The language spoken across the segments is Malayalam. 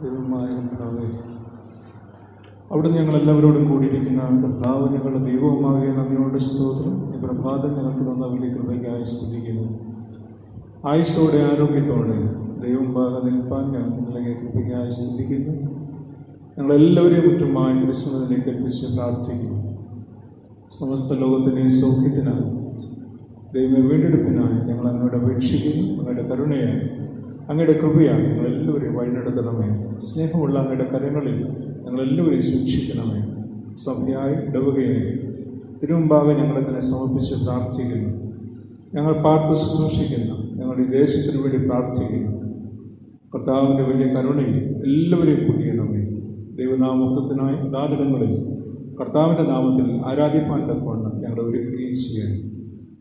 ദൈവമായ കർത്താവേ, അവിടുന്ന് ഞങ്ങളെല്ലാവരോടും കൂടിയിരിക്കുന്ന കർത്താവ് ഞങ്ങളുടെ ദൈവവുമാകിയ നന്ദിയോട് സ്തോത്രം. ഈ പ്രഭാതം ഞങ്ങൾക്ക് തന്ന വലിയ കൃപയ്ക്കായി സ്തുതിക്കുന്നു. ആയുസ്സോടെ ആരോഗ്യത്തോടെ ദൈവം ഭാഗം നിൽപ്പാൻ ഞങ്ങൾ നിങ്ങളെ കൃപയ്ക്കായി സ്തുതിക്കുന്നു. ഞങ്ങളെല്ലാവരെയും മുറ്റുമായി ക്രിസ്തുവിനെ കൽപ്പിച്ച് പ്രാർത്ഥിക്കുന്നു. സമസ്ത ലോകത്തിൻ്റെ സൗഖ്യത്തിനായി ദൈവം വീണ്ടെടുപ്പിനായി ഞങ്ങൾ അങ്ങയുടെ അപേക്ഷിക്കുന്നു. അങ്ങയുടെ കരുണയായി അങ്ങയുടെ കൃപയായി ഞങ്ങളെല്ലാവരെയും വഴിനടത്തണമേ. സ്നേഹമുള്ള അങ്ങയുടെ കരങ്ങളിൽ ഞങ്ങളെല്ലാവരെയും സൂക്ഷിക്കണമേ. സഭയായി ഇടവകയായി തിരുമുമ്പാകെ ഞങ്ങളെ തന്നെ സമർപ്പിച്ച് പ്രാർത്ഥിക്കുന്നു. ഞങ്ങൾ പാർത്ത് ശുശ്രൂഷിക്കുന്നു. ഞങ്ങളുടെ ഈ ദേശത്തിന് വേണ്ടി പ്രാർത്ഥിക്കുന്നു. കർത്താവിൻ്റെ വലിയ കരുണയിൽ എല്ലാവരെയും പുതിയണമേ. ദൈവനാമത്വത്തിനായി അദാലതങ്ങളിൽ കർത്താവിൻ്റെ നാമത്തിൽ ആരാധിപ്പാൻ തക്കവണ്ണം ഞങ്ങളെ ഒരുക്കുകയും ചെയ്യണം.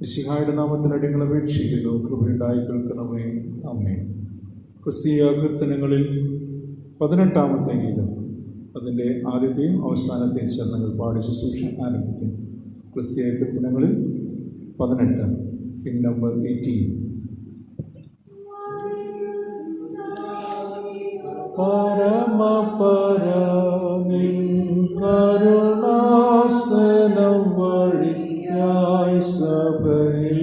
മിശിഹായുടെ നാമത്തിൽ അടിയങ്ങൾ അപേക്ഷിക്കുന്നു. കൃപയുണ്ടായി കേൾക്കണമേ. ആമേൻ. ക്രിസ്തീയ കീർത്തനങ്ങളിൽ 18-ാമത്തെ ഗീതം, അതിൻ്റെ ആദ്യത്തെയും അവസാനത്തെയും ചരണങ്ങൾ പാടി ശുശ്രൂഷ ആരംഭിക്കും. ക്രിസ്തീയ കീർത്തനങ്ങളിൽ 18, പിൻ നമ്പർ 18. പരമപരമിൻ കരുണാസനം വഴിയായി സഭയിൽ,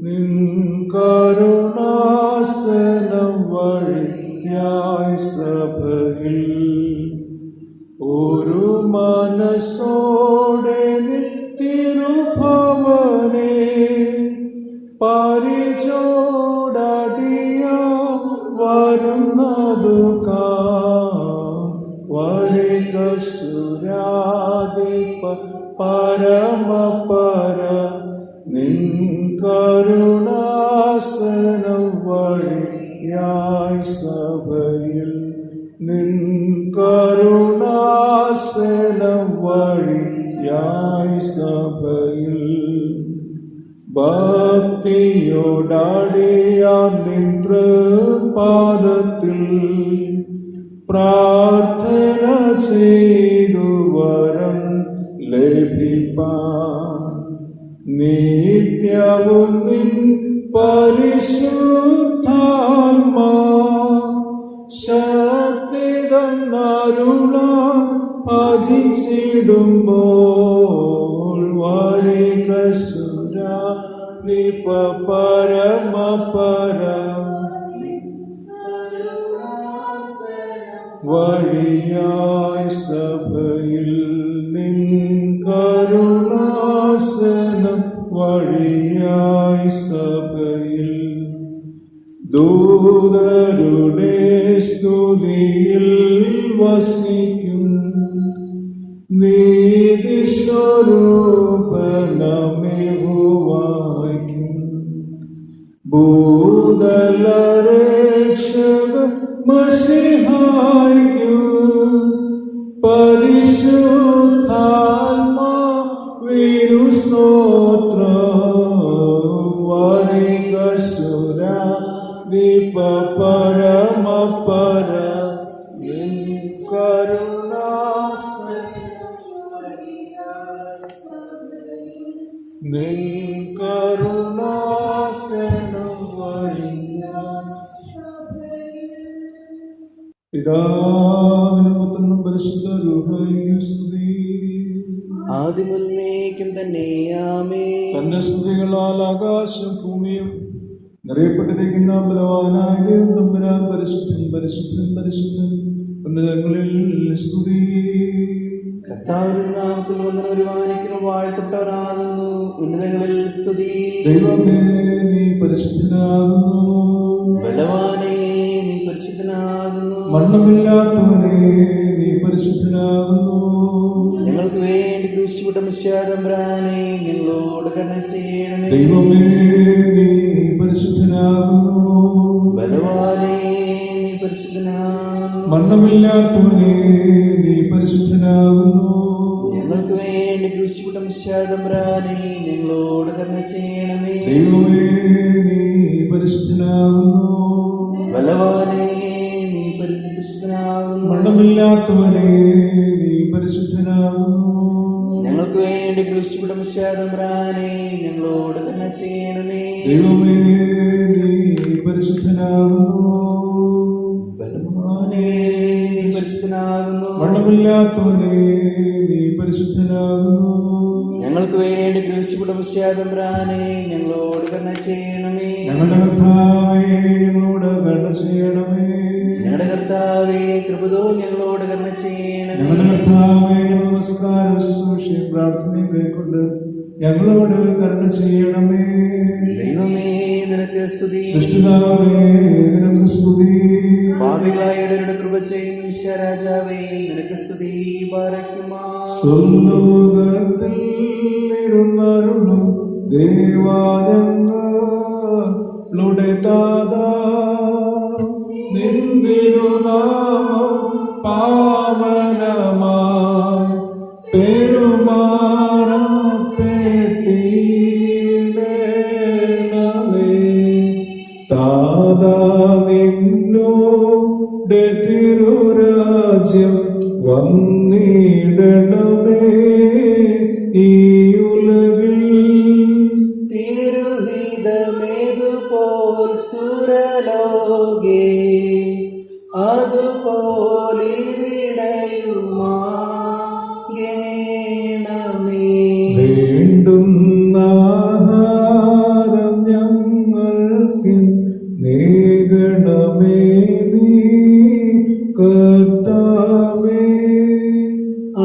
നിൻ കരുണാസനം വഴിയായി സഭയിൽ, ഒരു മനസ്സോടെ തിരുഭവനെ പരിചോടടിയ വരുന്നതു വരിക സുരാധിപ പരമപര, നിൻ കരുണാസനം വഴിയായി സഭയിൽ, നിൻ കരുണാസനം വഴിയായി സഭയിൽ, ഭക്തിയോടടിയാൻ നിൻ തൃപാദത്തിൽ പ്രാർത്ഥന ചെയ്തു വരം ലഭിപ്പാൻ, നിത്യവും നിൻ പരിശുദ്ധാത്മാ ശക്തി തന്നരുള ഭജിച്ചിടുമ്പോൾ, വരിക സുരാധിപ പരമപര, വഴിയായി സഭയിൽ, നിൻ കരുണാസനം വഴിയായി സഭയിൽ, ദൂതരുടെ സ്തുതിയിൽ വസിക്കും നീതിസ്വരൂപനമിഹുവായ്ക്കും, ഭൂതലരക്ഷക മശിഹായ്ക്കും, പരിശുദ്ധാത്മാവിനു സ്തോത്രം, വരിക സുരാധിപ പരമപര, നിൻ കരുണാസനം പിതാവിനും പുത്രനും പരിശുദ്ധ റൂഹായിക്കും സ്തുതി. ആദിമുന്നേക്കും തന്നെ ആമേൻ. തന്റെ സ്തുതികളാൽ ആകാശം ഭൂമിയും നിറയപ്പെട്ടിരിക്കുന്ന ബലവാനായ ദൈവം തമ്പുരാൻ പരിശുദ്ധൻ പരിശുദ്ധൻ പരിശുദ്ധൻ ഉന്നതങ്ങളിൽ സ്തുതി. കർത്താവിന്റെ നാമത്തിൽ വന്ദനം ഒരുവാനിക്കുന്നു, വാഴ്ത്തപ്പെട്ടവനാകുന്നു, ഉന്നതങ്ങളിൽ സ്തുതി. ദൈവമേ നീ പരിശുദ്ധനാകുന്നു, ബലവാനേ നീ പരിശുദ്ധനാകുന്നു, മരണമില്ലാത്തവനേ നീ പരിശുദ്ധനാകുന്നു. ഞങ്ങൾക്ക് വേണ്ടി ക്രൂശിക്കപ്പെട്ട മിശിഹാ തമ്പുരാനേ, ഞങ്ങളോട് കരുണ ചെയ്യണമേ. ദൈവമേ നീ പരിശുദ്ധനാകുന്നു, ബലവാനേ നീ പരിശുദ്ധനാകുന്നു, മരണമില്ലാത്തവനേ നീ പരിശുദ്ധനാകുന്നു. ഞങ്ങൾക്ക് വേണ്ടി ക്രൂശിക്കപ്പെട്ട മിശിഹാ തമ്പുരാനേ, ഞങ്ങളോട് കരുണ ചെയ്യണമേ. ദൈവമേ നീ പരിശുദ്ധനാകുന്നു, ബലവാനേ നീ പരിശുദ്ധനാകുന്നു, മരണമില്ലാത്തവനേ നീ പരിശുദ്ധനാകുന്നു. ഞങ്ങൾക്ക് വേണ്ടി ക്രൂശിക്കപ്പെട്ട മിശിഹാ തമ്പുരാനേ, ഞങ്ങളോട് കരുണ ചെയ്യണമേ. ദൈവമേ നീ പരിശുദ്ധനാകുന്നു, ബലവാനേ പരിശുദ്ധനാകുന്നു. മരണമില്ലാത്തവനെ നീ പരിശുദ്ധനാകുന്നു. ഞങ്ങൾക്ക് വേണ്ടി ക്രൂശിക്കപ്പെട്ട ഞങ്ങളോട് കരുണ ചെയ്യണമേ. ഞങ്ങളുടെ കർത്താവേ ഞങ്ങളോട് കരുണ ചെയ്യണമേ. ഞങ്ങളുടെ കർത്താവേ കൃപതോ ഞങ്ങളോട് കരുണ ചെയ്യണമേ. ഞങ്ങളുടെ കർത്താവേ നമസ്കാരം ശുശ്രൂഷയും പ്രാർത്ഥനയും കൈക്കൊണ്ട് ഞങ്ങളോട് കരുണ ചെയ്യണമേ. ദൈവമേ നിനക്ക് സ്തുതി. സൃഷ്ടിതാവേ നിനക്ക് സ്തുതി. പാപികളായവരുടെ കൃപ ചെയ്യുന്ന വിശ്വരാജാവേ നിനക്ക് സ്തുതി. പാറയ്ക്കുമാ സ്വർലോകത്തിൽ ഇരുന്നരുളും ദേവാലയങ്ങളുടെ താതാ നിന്തിരുനാമം പാവനമായി പെരുമാറപ്പെട്ടിടണമേ. താതാ നിന്നോടെ തിരുരാജ്യം വന്നിടണമേ. ഈ ഉലകിൽ തിരുഹിതമേതുപോൽ സുരലോകേ അതുപോലിവിടെയുമാകേണമേ. വേണ്ടുന്ന ആഹാരം ഞങ്ങൾക്ക് നേടണമേ നീ കർത്താവേ.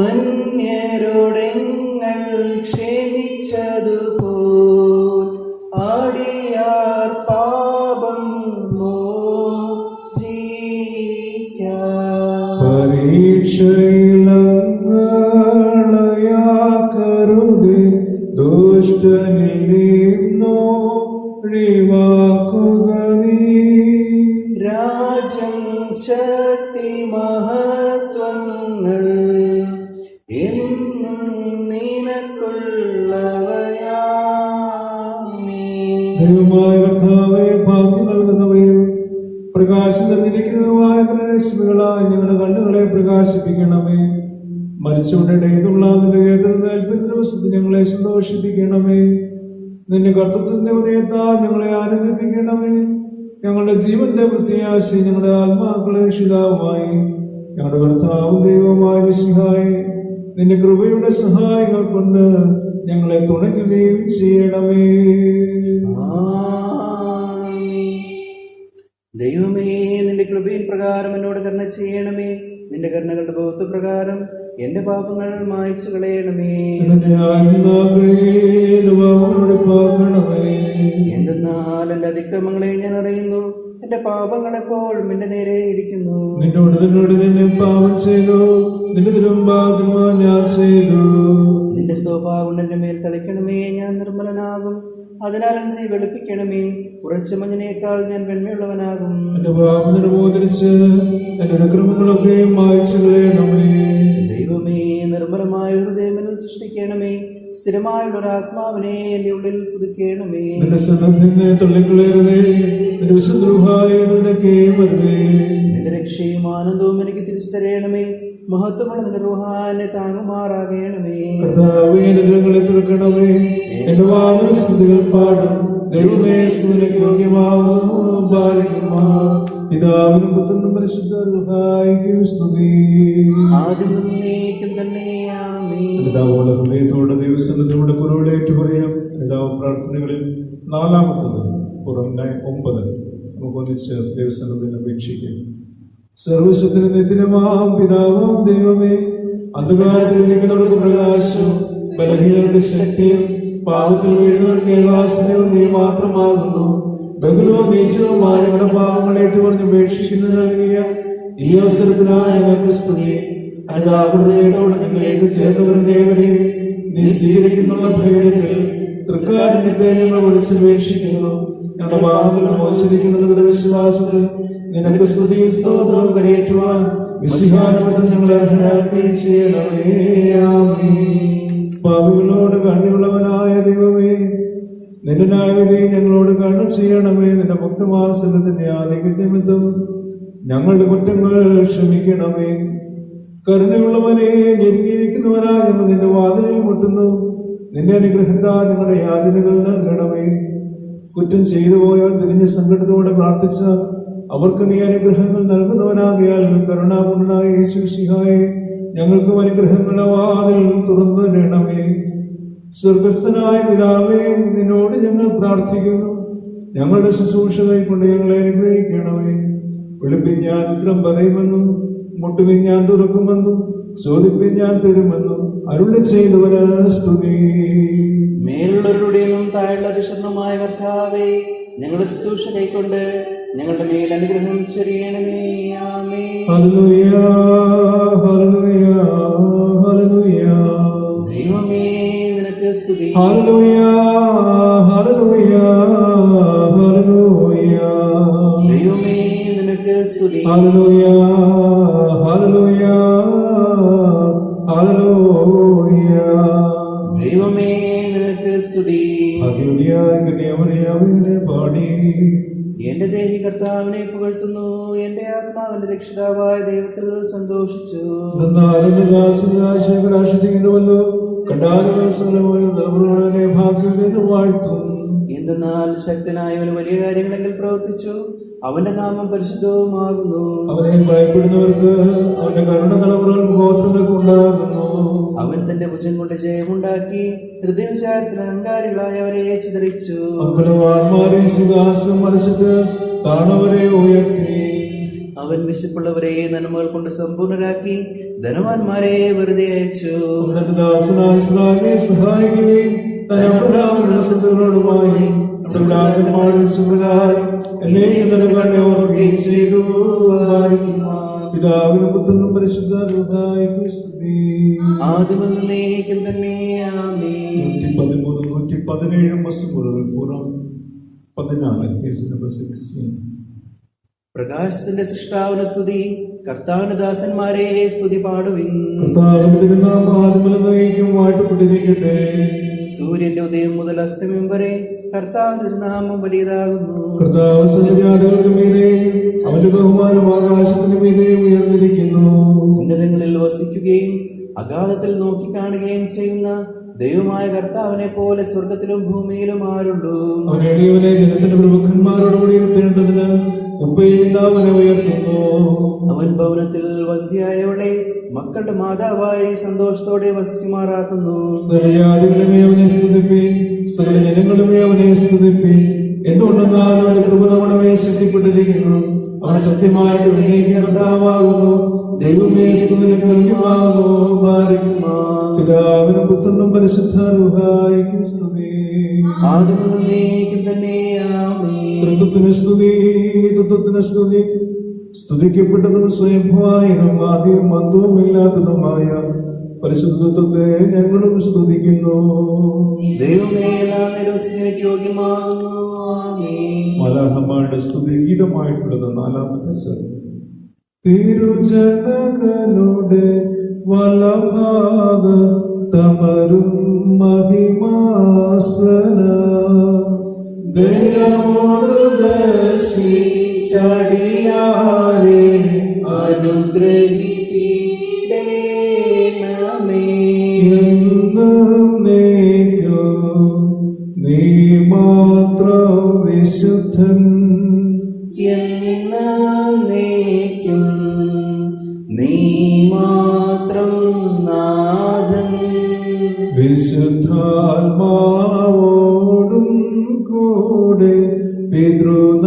അന്യരോടെങ്ങൾ ക്ഷമിച്ചതുപോൽ അടിയാർ പാപം മോചിക്കാം. പരീക്ഷയിലങ്ങളയാക്കരുത് ദുഷ്ടനിൽ നിന്നോ ഒഴിവാക്കുക നീ. രാജ്യം ശക്തി മഹത്വങ്ങൾ എന്നും നിനക്കുള്ളവയാമേ. ദൈവമായ കർത്താവേ ഭാഗ്യം നൽകുന്നവയും പ്രകാശം തന്നിരിക്കുന്നതുമായ രശ്മികളാൽ ഞങ്ങളുടെ കണ്ണുകളെ പ്രകാശിപ്പിക്കണമേ. മരിച്ചവരുടെ ഇതുള്ള ദിവസത്തിൽ ഞങ്ങളെ സന്തോഷിപ്പിക്കണമേ. നിന്റെ കർത്തൃത്വത്തിന്റെ ഉദയത്താൽ ഞങ്ങളെ ആനന്ദിപ്പിക്കണമേ. ഞങ്ങളുടെ ജീവന്റെ പ്രത്യാശ ഞങ്ങളുടെ ആത്മാക്കളെ രക്ഷിതാവുമായി ഞങ്ങളുടെ കർത്താവും ദൈവവുമായ മിശിഹായെ നിന്റെ കൃപയുടെ സഹായങ്ങൾ കൊണ്ട് ഞങ്ങളെ തുണയ്ക്കുകയും ചെയ്യണമേ. ദൈവമേ നിന്റെ കൃപയിൻ പ്രകാരം എന്നോട് കരുണ ചെയ്യണമേ. നിന്റെ കരുണകളുടെ ബോധ പ്രകാരം എന്റെ പാപങ്ങൾ മായ്ച്ചു കളയണമേ. എന്തെന്നാൽ എന്റെ അതിക്രമങ്ങളെ ഞാൻ അറിയുന്നു, എന്റെ പാപങ്ങൾ എപ്പോഴും എന്റെ നേരെ ഇരിക്കുന്നു. നിന്നെ പാപം ചെയ്തു, നിന്റെ തിരുമ്പാതിന്മ ഞാൻ ചെയ്തു. നിന്റെ സ്വഭാവം എന്റെ മേൽ തളിക്കണമേ, ഞാൻ നിർമ്മലനാകും. അതിനാൽ എന്നെ നീ വെളുപ്പിക്കണമേ, ഉറച്ച മഞ്ഞിനേക്കാൾ ഞാൻ വെണ്മയുള്ളവനാകും. എന്റെ പാപം മോചിച്ച് എന്റെ അക്രമങ്ങളൊക്കെ മായ്ച്ചു കളയണമേ. ദൈവമേ നിർമ്മലമായ ഹൃദയം എന്നിൽ സൃഷ്ടിക്കണമേ, സ്ഥിരമായുള്ള ഒരു ആത്മാവിനെ എന്റെ ഉള്ളിൽ പുതുക്കണമേ. നിന്റെ സന്നദ്ധനെ തള്ളിക്കളയരുതേ, നിന്റെ വിശുദ്രൂഹായ നിന്റെ രക്ഷയും ആനന്ദവും എനിക്ക് തിരിച്ചു തരയണമേ. മഹത്വമുള്ള നിന്റെ റൂഹാനെ താങ്ങുമാറാകണമേ. കർത്താവേ തുറക്കണമേ, എന്റെ വായിൽ സ്തുതികൾ പാടും. ദൈവമേ സ്തുതിക്ക് യോഗ്യമാകുന്നു. പിതാവിനും പുത്രനും പരിശുദ്ധ റൂഹായിക്കും സ്തുതി. ആദ്യം മുന്നേക്കും തന്നെ ആമേൻ. പിതാവോടെ ഹൃദയത്തോടെ ദൈവസന്നിധിയോടെ കുറവുകളേറ്റു പറയാം. പിതാവ് പ്രാർത്ഥനകളിൽ നാലാമത്തത് പുറമെ 9 നമുക്ക് ഒന്നിച്ച് ദൈവസന്നിധിയിൽ അപേക്ഷിക്കാം. സർവശക്തനും നിത്യനുമാം പിതാവാം ദൈവമേ, അന്ധകാരത്തിലിരിക്കുന്നവർക്ക് പ്രകാശവും ബലഹീനരുടെ ശക്തിയും പാപത്തിൽ വീഴുന്നവർക്ക് ഏകാസനവും നീ മാത്രമാകുന്നു. ബഹുലവും നീചവുമായ ഞങ്ങളുടെ പാപങ്ങൾ ഏറ്റുപറഞ്ഞ് ഉപേക്ഷിക്കുന്നത് നൽകിയ ഈ അവസരത്തിനായി ഞങ്ങൾക്ക് സ്തുതി. അനുതാപത്തോടെ ഞങ്ങളിലേക്ക് ചേർന്നവരെയും നീ സ്വീകരിക്കുന്ന ഭയത്തിൽ തൃക്കാരുണ്യത്തെ ഞങ്ങൾ വിളിച്ചപേക്ഷിക്കുന്നു. ഞങ്ങളുടെ പാപങ്ങൾ മോചിച്ചിരിക്കുന്നത് വിശ്വാസത്തിൽ നിനക്ക് സ്തുതിയും സ്തോത്രവും കരയേറ്റുവാൻ മിശിഹാനിമിത്തം ഞങ്ങളെ അർഹരാക്കുകയും ചെയ്യണമേ. ആമേൻ. പാപികളോട് കണ്ണിയുള്ളവനായ ദൈവമേ, നിന്റെ ന്യായവിധി ഞങ്ങളോട് കണ്ണു ചെയ്യണമേ. നിന്റെ ഭക്തമാസത്തിന്റെ ആധിക്യനിമിത്തം ഞങ്ങളുടെ കുറ്റങ്ങൾ ക്ഷമിക്കണമേ. കരുണയുള്ളവനെ ഞെരുങ്ങിയിരിക്കുന്നവരായ ഞങ്ങൾ നിന്റെ വാതിലിൽ മുട്ടുന്നു. നിന്റെ അനുഗ്രഹത്താൽ ഞങ്ങളുടെ യാതനകൾ നൽകണമേ. കുറ്റം ചെയ്തു പോയവൻ തിരിഞ്ഞ സങ്കടത്തോടെ പ്രാർത്ഥിച്ച അവർക്ക് നീ അനുഗ്രഹങ്ങൾ നൽകുന്നവനാകിയാൽ കരുണാപൂർണനായ യേശുമിശിഹായെ ഞങ്ങൾക്കും അനുഗ്രഹങ്ങളുടെ വാതിൽ തുറന്നു തരണമേ. സ്വർഗസ്ഥനായ പിതാവേ, നിന്നോട് ഞങ്ങൾ പ്രാർത്ഥിക്കുന്നു. ഞങ്ങളുടെ ശുശ്രൂഷ കൊണ്ട് ഞങ്ങളെ അനുഗ്രഹിക്കണമേ. വിളിപ്പിൻ ഞാൻ ഉത്തരം പറയുമെന്നും മുട്ടുവിൻ ഞാൻ തുറക്കുമെന്നും ചോദിപ്പിൻ ഞാൻ തരുമെന്നും അരുളി ചെയ്തവന് സ്തുതി. മേലുള്ളവരുടെയും താഴെയുള്ള ശരണമായ കർത്താവേ, ഞങ്ങളുടെ ശുശ്രൂഷ കൈക്കൊണ്ട് ഞങ്ങളുടെ മേൽ അനുഗ്രഹം ചൊരിയണമേ. ആമേൻ. Hallelujah, hallelujah, hallelujah. ദൈവമേ നിനക്ക് സ്തുതി. Hallelujah, hallelujah, hallelujah. ദൈവമേ നിനക്ക് സ്തുതി. Hallelujah, hallelujah, hallelujah. ദൈവമേ നിനക്ക് സ്തുതി. ഹല്ലേലൂയ പാടി. എന്റെ ദേഹി കർത്താവിനെ പുകഴ്ത്തുന്നു. എന്റെ ആത്മാവിന്റെ രക്ഷിതാവായ ദൈവത്തിൽ സന്തോഷിച്ചു. ചെയ്യുന്നുവല്ലോ കണ്ടാലുമായ തലമുറകളെ ഭാഗ്യം വാഴ്ത്തും. എന്തെന്നാൽ ശക്തനായവന് വലിയ കാര്യങ്ങളെങ്കിൽ പ്രവർത്തിച്ചു. അവന്റെ നാമം പരിശുദ്ധവുമാകുന്നു. അവനെ ഭയപ്പെടുന്നവർക്ക് അവന്റെ കരുണ തലമുറകൾ ഗോത്രങ്ങൾക്ക് ഉണ്ടാകുന്നു. അവൻ തന്റെ ഭുജം കൊണ്ട് ജയമുണ്ടാക്കി ഹൃദയവിചാരത്തിൽ അഹങ്കാരികളായവരെ ചിതറിച്ചു. അമ്പലവാന്മാരെ സിംഹാസനം മറിച്ചിട്ട് താണവരെ ഉയർത്തി. അവൻ വിശപ്പുള്ളവരെ നന്മകൾ കൊണ്ട് സമ്പൂർണരാക്കി ധനവാന്മാരെ വെറുതെ അയച്ചു. ദാസനായ ഇസ്രായേലിനെ സഹായിക്കുകയും തന്നോടുമായി ചെയ്തു. പിതാവിനും പുത്രനും പരിശുദ്ധ റൂഹായിക്കും സ്തുതി. ആദിമുതൽ എന്നേക്കും തന്നെ ആമേൻ. 113, 117 വസ്തുക്കൾ പൂർവ്വം 14 കേസ് നമ്പർ 16. പ്രകാശത്തിന്റെ സൃഷ്ടാവിന് സ്തുതി. കർത്താവിന്റെ ദാസന്മാരെ സ്തുതി പാടുവിൻ. കർത്താവിന്റെ തിരുനാമം ആദിമുതൽ എന്നേക്കും വാഴ്ത്തപ്പെട്ടിരിക്കട്ടെ. സൂര്യന്റെ ഉദയം മുതൽ അസ്തമയം വരെ കർത്താവിന്റെ തിരുനാമം വലിയതാകുന്നു. കർത്താവ് സകലജാതികൾക്ക് മീതെയും അവന്റെ ബഹുമാനം ആകാശത്തിന് മീതെയും ഉയർന്നിരിക്കുന്നു. ഉന്നതങ്ങളിൽ വസിക്കുകയും അഗാധത്തിൽ നോക്കിക്കാണുകയും ചെയ്യുന്ന ദൈവമായ കർത്താവിനെ പോലെ സ്വർഗത്തിലും ഭൂമിയിലും ആരുള്ളൂ. അവൻ എളിയവനെ ജനത്തിന്റെ പ്രമുഖന്മാരോടുകൂടി ഇരുത്തേണ്ടതിന് ഉപ്പയിൽ അവനെ ഉയർത്തുന്നു. അവൻ ഭവനത്തിൽ വന്ധ്യായവളെ മക്കളുടെ മാതാവായി സന്തോഷത്തോടെ വസിക്കുമാറാക്കുന്നു. സകലജാതികളുമേ അവനെ സ്തുതിപ്പിൻ, സകല ജനങ്ങളുമേ അവനെ സ്തുതിപ്പിൻ. എന്തുകൊണ്ടെന്നാൽ അവന്റെ കൃപ നമ്മുടെ മേൽ ശക്തിപ്പെട്ടിരിക്കുന്നു. അവൻ സത്യമായിട്ട് കർത്താവാകുന്നു. ദൈവമേ സ്തുതിക്ക് യോഗ്യമാകുന്നു. പിതാവിനും പുത്രനും പരിശുദ്ധ റൂഹായിക്കും സ്തുതി. ആദിമുതൽ എന്നേക്കും തന്നെ ആമേൻ. തൃത്വത്തിന് സ്തുതി, തൃത്വത്തിന് സ്തുതി. സ്തുതിക്കപ്പെട്ടതും സ്വയംഭവായനും ആദ്യവും അന്തവും ഇല്ലാത്തതുമായ പരിശുദ്ധത്വത്തെ ഞങ്ങളും സ്തുതിക്കുന്നു. ദൈവമേ എല്ലാ നിരവസിക്ക് യോഗ്യമാകുന്നു. ആമേൻ. മലാഹമാരുടെ സ്തുതി ഗീതമായിട്ടുള്ളത് 4ാമത്തെ സ്വരം. തിരുജനകനുടെ വലഭാഗ തമരും മഹിമാസന ദയമോടു ദർശിച്ചടിയാരെ അനുഗ്രഹിച്ചിടേണമേ. എന്നും നീക്കു നീ മാത്രം വിശുദ്ധൻ. എന്നേക്കും നീ മാത്രം നാഥൻ. വിശുദ്ധാത്മാവോടും കൂടെ പിതൃനാമത്തിനു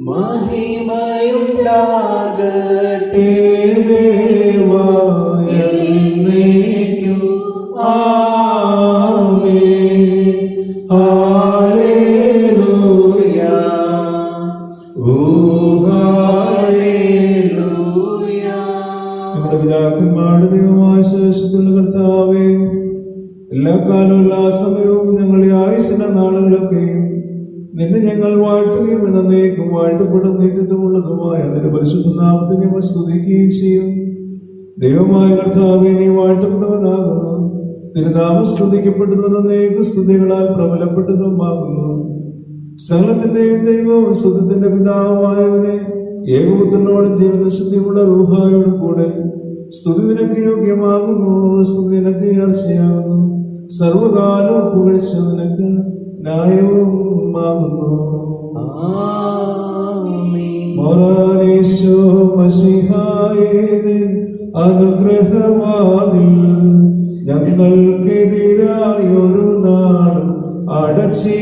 മഹിമയുണ്ടാകട്ടെ ദേവാ എന്നേക്കും. ആമേൻ. ഹല്ലേലൂയ. ഓ ഹല്ലേലൂയ. നമ്മുടെ പിതാക്കന്മാരുടെ ദൈവമായ ശേഷത്തുള്ള കർത്താവേ, എല്ലാ കാലവും എല്ലാ സമയവും ഞങ്ങളുടെ ആയുസ്സിന്റെ നാളുകളൊക്കെയും നിന്നെ ഞങ്ങൾ വാഴ്ത്തുകയും എന്നേക്കും വാഴ്ത്തപ്പെടും നിത്യത്വമുള്ളതുമായ നിന്റെ പരിശുദ്ധ നാമത്തെ ഞങ്ങൾ സ്തുതിക്കുകയും ചെയ്യും. ദൈവമായ കർത്താവേ, നീ വാഴ്ത്തപ്പെട്ടവനാകുന്നു. തിരുനാമം സ്തുതിക്കപ്പെട്ടതും എന്നേക്കും സ്തുതികളാൽ പ്രബലപ്പെട്ടതുമാകുന്നു. സകലത്തിന്റെയും ദൈവവും സത്യത്തിന്റെ പിതാവുമായവനെ ഏകപുത്രനോടും ജീവനശുദ്ധിയുള്ള റൂഹായോടും കൂടെ സ്തുതി നിനക്ക് യോഗ്യമാകുന്നു. സ്തുതി നിനക്ക് ഉയർച്ചയാകുന്നു. സർവകാലവും പുകഴ്ച നിനക്ക് ന്യായവും ആകുന്നു. ആമേൻ. മോറാനീശോ മശിഹായേ നിൻ അനുഗ്രഹവാതിൽ ഞങ്ങൾക്കെതിരായൊരു നാളും അടച്ചിടരുതേ.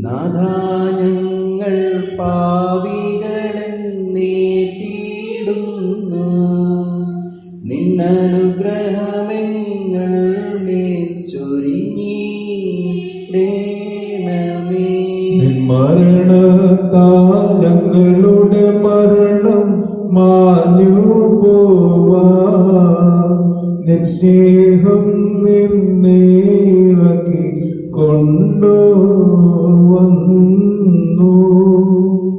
നാഥാ, ഞങ്ങൾ പാപികളെന്നേറ്റിടുന്നു. നിന്നനുഗ്രഹമെങ്ങൾ മേൽ ചൊരിഞ്ഞിടേണമേ. മരണത്താൽ ഞങ്ങളുടെ മരണം മാഞ്ഞു പോവാൻ നിസ്നേഹം നിന്നേറക്കി കൊണ്ടുവന്നു.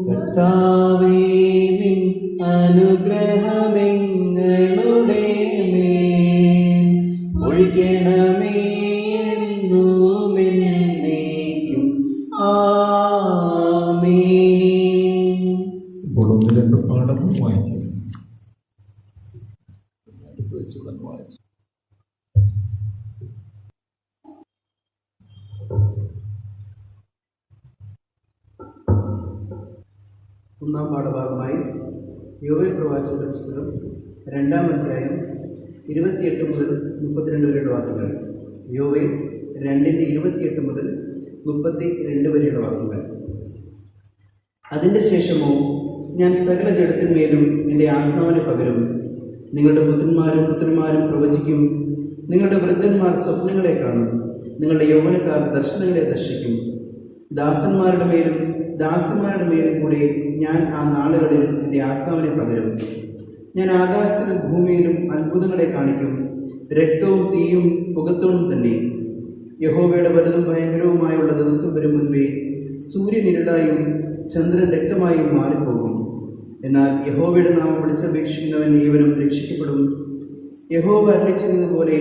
കർത്താവേ, നിൻ അനുഗ്രഹമെങ്ങളുടെ മേൽ ഒഴുകണമേ എന്നുമെന്നേക്കും. ആമേൻ. ഇപ്പോൾ ഒന്ന് രണ്ട് പാഠങ്ങൾ വായിക്കും. ഒന്നാം പാഠഭാഗമായി യോവേൽ പ്രവാചകന്റെ പുസ്തകം 2-ാം അധ്യായം 28 മുതൽ 32 വരെയുള്ള വാക്യങ്ങൾ. യോവേൽ 2:28 മുതൽ 32 വരെയുള്ള വാക്യങ്ങൾ. അതിൻ്റെ ശേഷമോ ഞാൻ സകല ജഡത്തിന്മേലും എൻ്റെ ആത്മാവിനെ പകരും. നിങ്ങളുടെ പുത്രന്മാരും പുത്രിമാരും പ്രവചിക്കും. നിങ്ങളുടെ വൃദ്ധന്മാർ സ്വപ്നങ്ങളെ കാണും. നിങ്ങളുടെ യൗവനക്കാർ ദർശനങ്ങളെ ദർശിക്കും. ദാസന്മാരുടെ മേലും ദാസന്മാരുടെ മേലും കൂടെ ഞാൻ ആ നാളുകളിൽ എൻ്റെ ആത്മാവിനെ പകരും. ഞാൻ ആകാശത്തിലും ഭൂമിയിലും അത്ഭുതങ്ങളെ കാണിക്കും. രക്തവും തീയും പുകത്തോടും തന്നെ. യഹോവയുടെ വലുതും ഭയങ്കരവുമായുള്ള ദിവസം വരും മുൻപേ സൂര്യൻ ഇരുളായും ചന്ദ്രൻ രക്തമായും മാറിപ്പോകും. എന്നാൽ യഹോവയുടെ നാമം വിളിച്ചപേക്ഷിക്കുന്നവൻ ഏവനും രക്ഷിക്കപ്പെടും. യഹോവ അരുളിച്ചതുപോലെ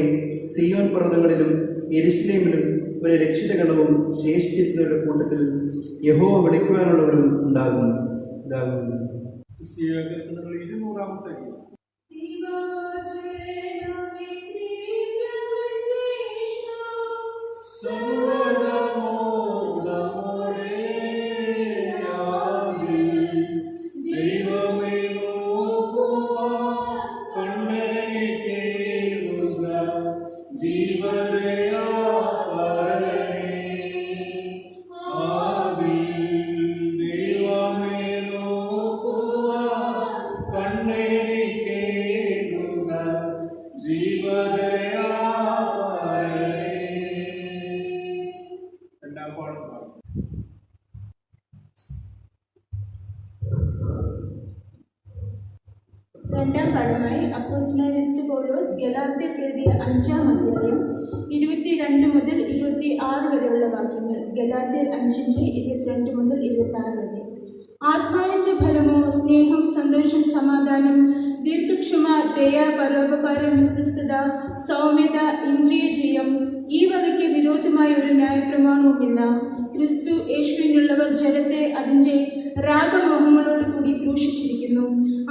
സിയോൻ പർവ്വതങ്ങളിലും യെരൂശലേമിലും ഒരു രക്ഷിതഗണവും ശേഷിച്ചിരിക്കുന്നവരുടെ കൂട്ടത്തിൽ യഹോവ വിളിക്കുവാനുള്ളവരും ഉണ്ടാകും. രണ്ടാം പാഠമായി അപ്പോസ്തലനായ വിശുദ്ധ പൗലോസ് ഗലാത്യർക്ക് എഴുതിയ 5-ാം അധ്യായം 22 മുതൽ 26 വരെയുള്ള വാക്യങ്ങൾ. ഗലാത്യർ 5:22 മുതൽ 26 വരെ. ആത്മാവിന്റെ ഫലമോ സ്നേഹം, സന്തോഷം, സമാധാനം, ദീർഘക്ഷമ, ദയ, പരോപകാരം, വിശ്വസ്തത, സൗമ്യത, ഇന്ദ്രിയജയം. ഈ വകയ്ക്ക് വിരോധമായ ഒരു ന്യായപ്രമാണവുമില്ല. ക്രിസ്തു യേശുവിനുള്ളവർ ജഡത്തെ അതിൻ്റെ രാഗമോഹങ്ങളോട് കൂടി ക്രൂശിച്ചിരിക്കുന്നു.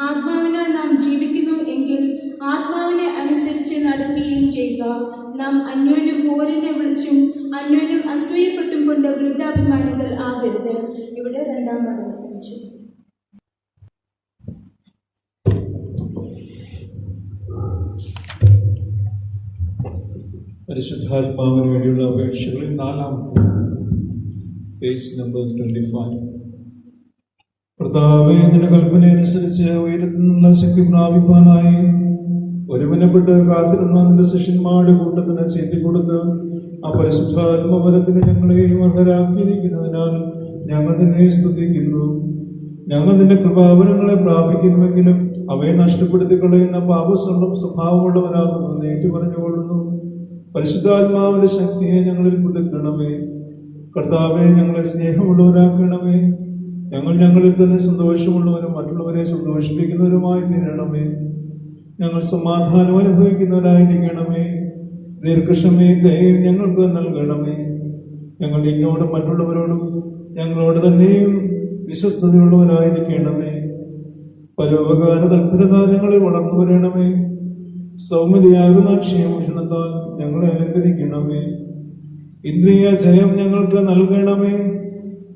ആത്മാവിനാൽ നാം ജീവിക്കുന്നു എങ്കിൽ ആത്മാവിനെ അനുസരിച്ച് നടക്കുകയും ചെയ്യുക. നാം അന്യോന്യം പോരിനെ വിളിച്ചും അന്യോന്യം അസൂയപ്പെട്ടും കൊണ്ട് വൃദ്ധാഭിമാനികൾ ആകരുത്. ഇവിടെ 2-ാം പാഠം അവസാനിച്ചു. പരിശുദ്ധാത്മാവിന് വേണ്ടിയുള്ള അപേക്ഷകളിൽ 4-ാമത്തെ പേജ് നമ്പർ 25. കർത്താവേ, നിന്റെ കൽപ്പന അനുസരിച്ച് ഉയരത്തിനുള്ള ശക്തി പ്രാപിപ്പാനായി ഒരുമനപ്പെട്ട് കാത്തിരുന്ന നിന്റെ ശിഷ്യന്മാരുടെ കൂട്ടത്തിന് ചെയ്തി കൊടുത്ത് ആ പരിശുദ്ധാത്മബലത്തിന് ഞങ്ങളെയും അർഹരാക്കിയിരിക്കുന്നതിനാൽ ഞങ്ങൾ നിന്നെ സ്തുതിക്കുന്നു. ഞങ്ങൾ നിന്റെ കൃപാവരങ്ങളെ പ്രാപിക്കുന്നുവെങ്കിലും അവയെ നഷ്ടപ്പെടുത്തി കളയുന്ന സ്വഭാവമുള്ളവരാകുന്നു ഏറ്റു പറഞ്ഞുകൊള്ളുന്നു. പരിശുദ്ധാത്മാവിന്റെ ശക്തിയെ ഞങ്ങളിൽ പുതുക്കണമേ. കർത്താവെ, ഞങ്ങളെ സ്നേഹമുള്ളവരാക്കണമേ. ഞങ്ങളിൽ തന്നെ സന്തോഷമുള്ളവരും മറ്റുള്ളവരെ സന്തോഷിപ്പിക്കുന്നവരുമായി തീരണമേ. ഞങ്ങൾ സമാധാനം അനുഭവിക്കുന്നവരായിരിക്കണമേ. ദീർഘക്ഷമയും ദയയും ഞങ്ങൾക്ക് നൽകണമേ. ഞങ്ങൾ ഇന്നോടും മറ്റുള്ളവരോടും ഞങ്ങളോട് തന്നെയും വിശ്വസ്തതയുള്ളവരായിരിക്കണമേ. പരോപകാര തൽപരത ഞങ്ങളിൽ വളർന്നു വരണമേ. സൗമ്യതയാകുന്ന ക്ഷേമഭൂഷണത്താൽ ഞങ്ങളെ അലങ്കരിക്കണമേ. ഇന്ദ്രിയ ജയം ഞങ്ങൾക്ക് നൽകണമേ.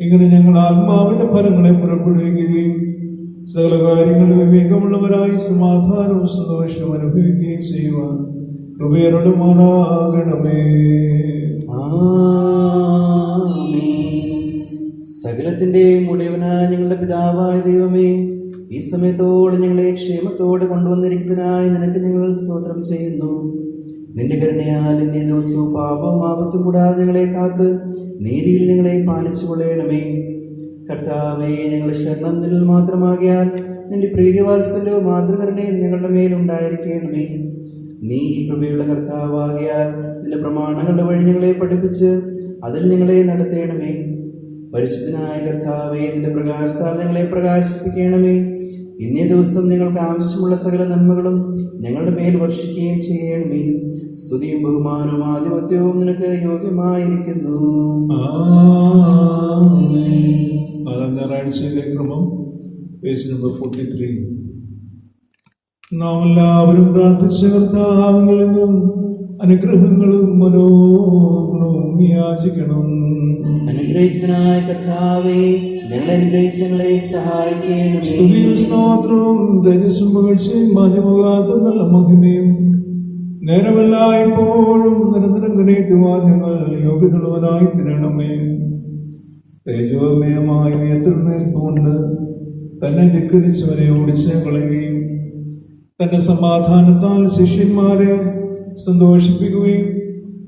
ഇങ്ങനെ ഞങ്ങൾ ആത്മാവിന്റെ ഫലങ്ങളെ പുറപ്പെടുവിക്കുകയും സകല കാര്യങ്ങളിൽ വിവേകമുള്ളവരായി സമാധാനവും സന്തോഷവും അനുഭവിക്കുകയും ചെയ്യുവാൻ കൃപയരുളുമാറാകണമേ. സകലത്തിന്റെയും ഉടയവനായ ഞങ്ങളുടെ പിതാവായ ദൈവമേ, ഈ സമയത്തോടെ ഞങ്ങളെ ക്ഷേമത്തോടെ കൊണ്ടുവന്നിരിക്കുന്നതിനായി നിനക്ക് ഞങ്ങൾ സ്തോത്രം ചെയ്യുന്നു. നിന്റെ കരുണയാൽ ഇന്നേ ദിവസവും പാപവും ആപത്തും കൂടാതെ ഞങ്ങളെ കാത്ത് നീതിയിൽ ഞങ്ങളെ പാലിച്ചു കൊള്ളണമേ. കർത്താവേ, ഞങ്ങളുടെ ശരണം നിന്നിൽ മാത്രമാകിയാൽ നിന്റെ പ്രീതിവാത്സല്യവും മാതൃകരുണയും ഞങ്ങളുടെ മേലുണ്ടായിരിക്കണമേ. നീ കൃപയുള്ള കർത്താവാകിയാൽ നിന്റെ പ്രമാണങ്ങളുടെ വഴി ഞങ്ങളെ പഠിപ്പിച്ച് അതിൽ ഞങ്ങളെ നടത്തേണമേ. പരിശുദ്ധനായ കർത്താവേ, നിന്റെ പ്രകാശത്താൽ ഞങ്ങളെ പ്രകാശിപ്പിക്കണമേ. ഇന്നേ ദിവസം ഞങ്ങൾക്ക് ആവശ്യമുള്ള സകല നന്മകളും ഞങ്ങളുടെ മേൽ വർഷിക്കുകയും ചെയ്യണമേ. സ്തുതിയും ബഹുമാനവും ആധിപത്യവും നിനക്ക് യോഗ്യമായിരിക്കുന്നു. ഞായറാഴ്ചയിലെ ക്രമം പേജ് നമ്പർ 43. നാം എല്ലാവരും പ്രാർത്ഥിച്ച കർത്താവിൽ നിന്നും അനുഗ്രഹങ്ങളും മനോഗുണവും യാചിക്കണം. അനുഗ്രഹിക്കനായ കർത്താവേ, ഞങ്ങളെ അനുഗ്രഹിച്ച് ഞങ്ങളെ സഹായിക്കണമേ. സ്തുതിയും സ്തോത്രവും ധൈര്യവും പുകഴ്ചയും മാഞ്ഞുപോകാത്ത നല്ല മഹിമയും നേരമെല്ലായ്പ്പോഴും നിരന്തരം കരയേറ്റുവാൻ ഞങ്ങൾ യോഗ്യതയുള്ളവരായി തീരണമേ. തേജോമയമായ ഉയർത്തുന്നേൽപ്പുകൊണ്ട് തന്നെ ധിക്കരിച്ചവരെ ഓടിച്ച് കളയുകയും തന്റെ സമാധാനത്താൽ ശിഷ്യന്മാരെ സന്തോഷിപ്പിക്കുകയും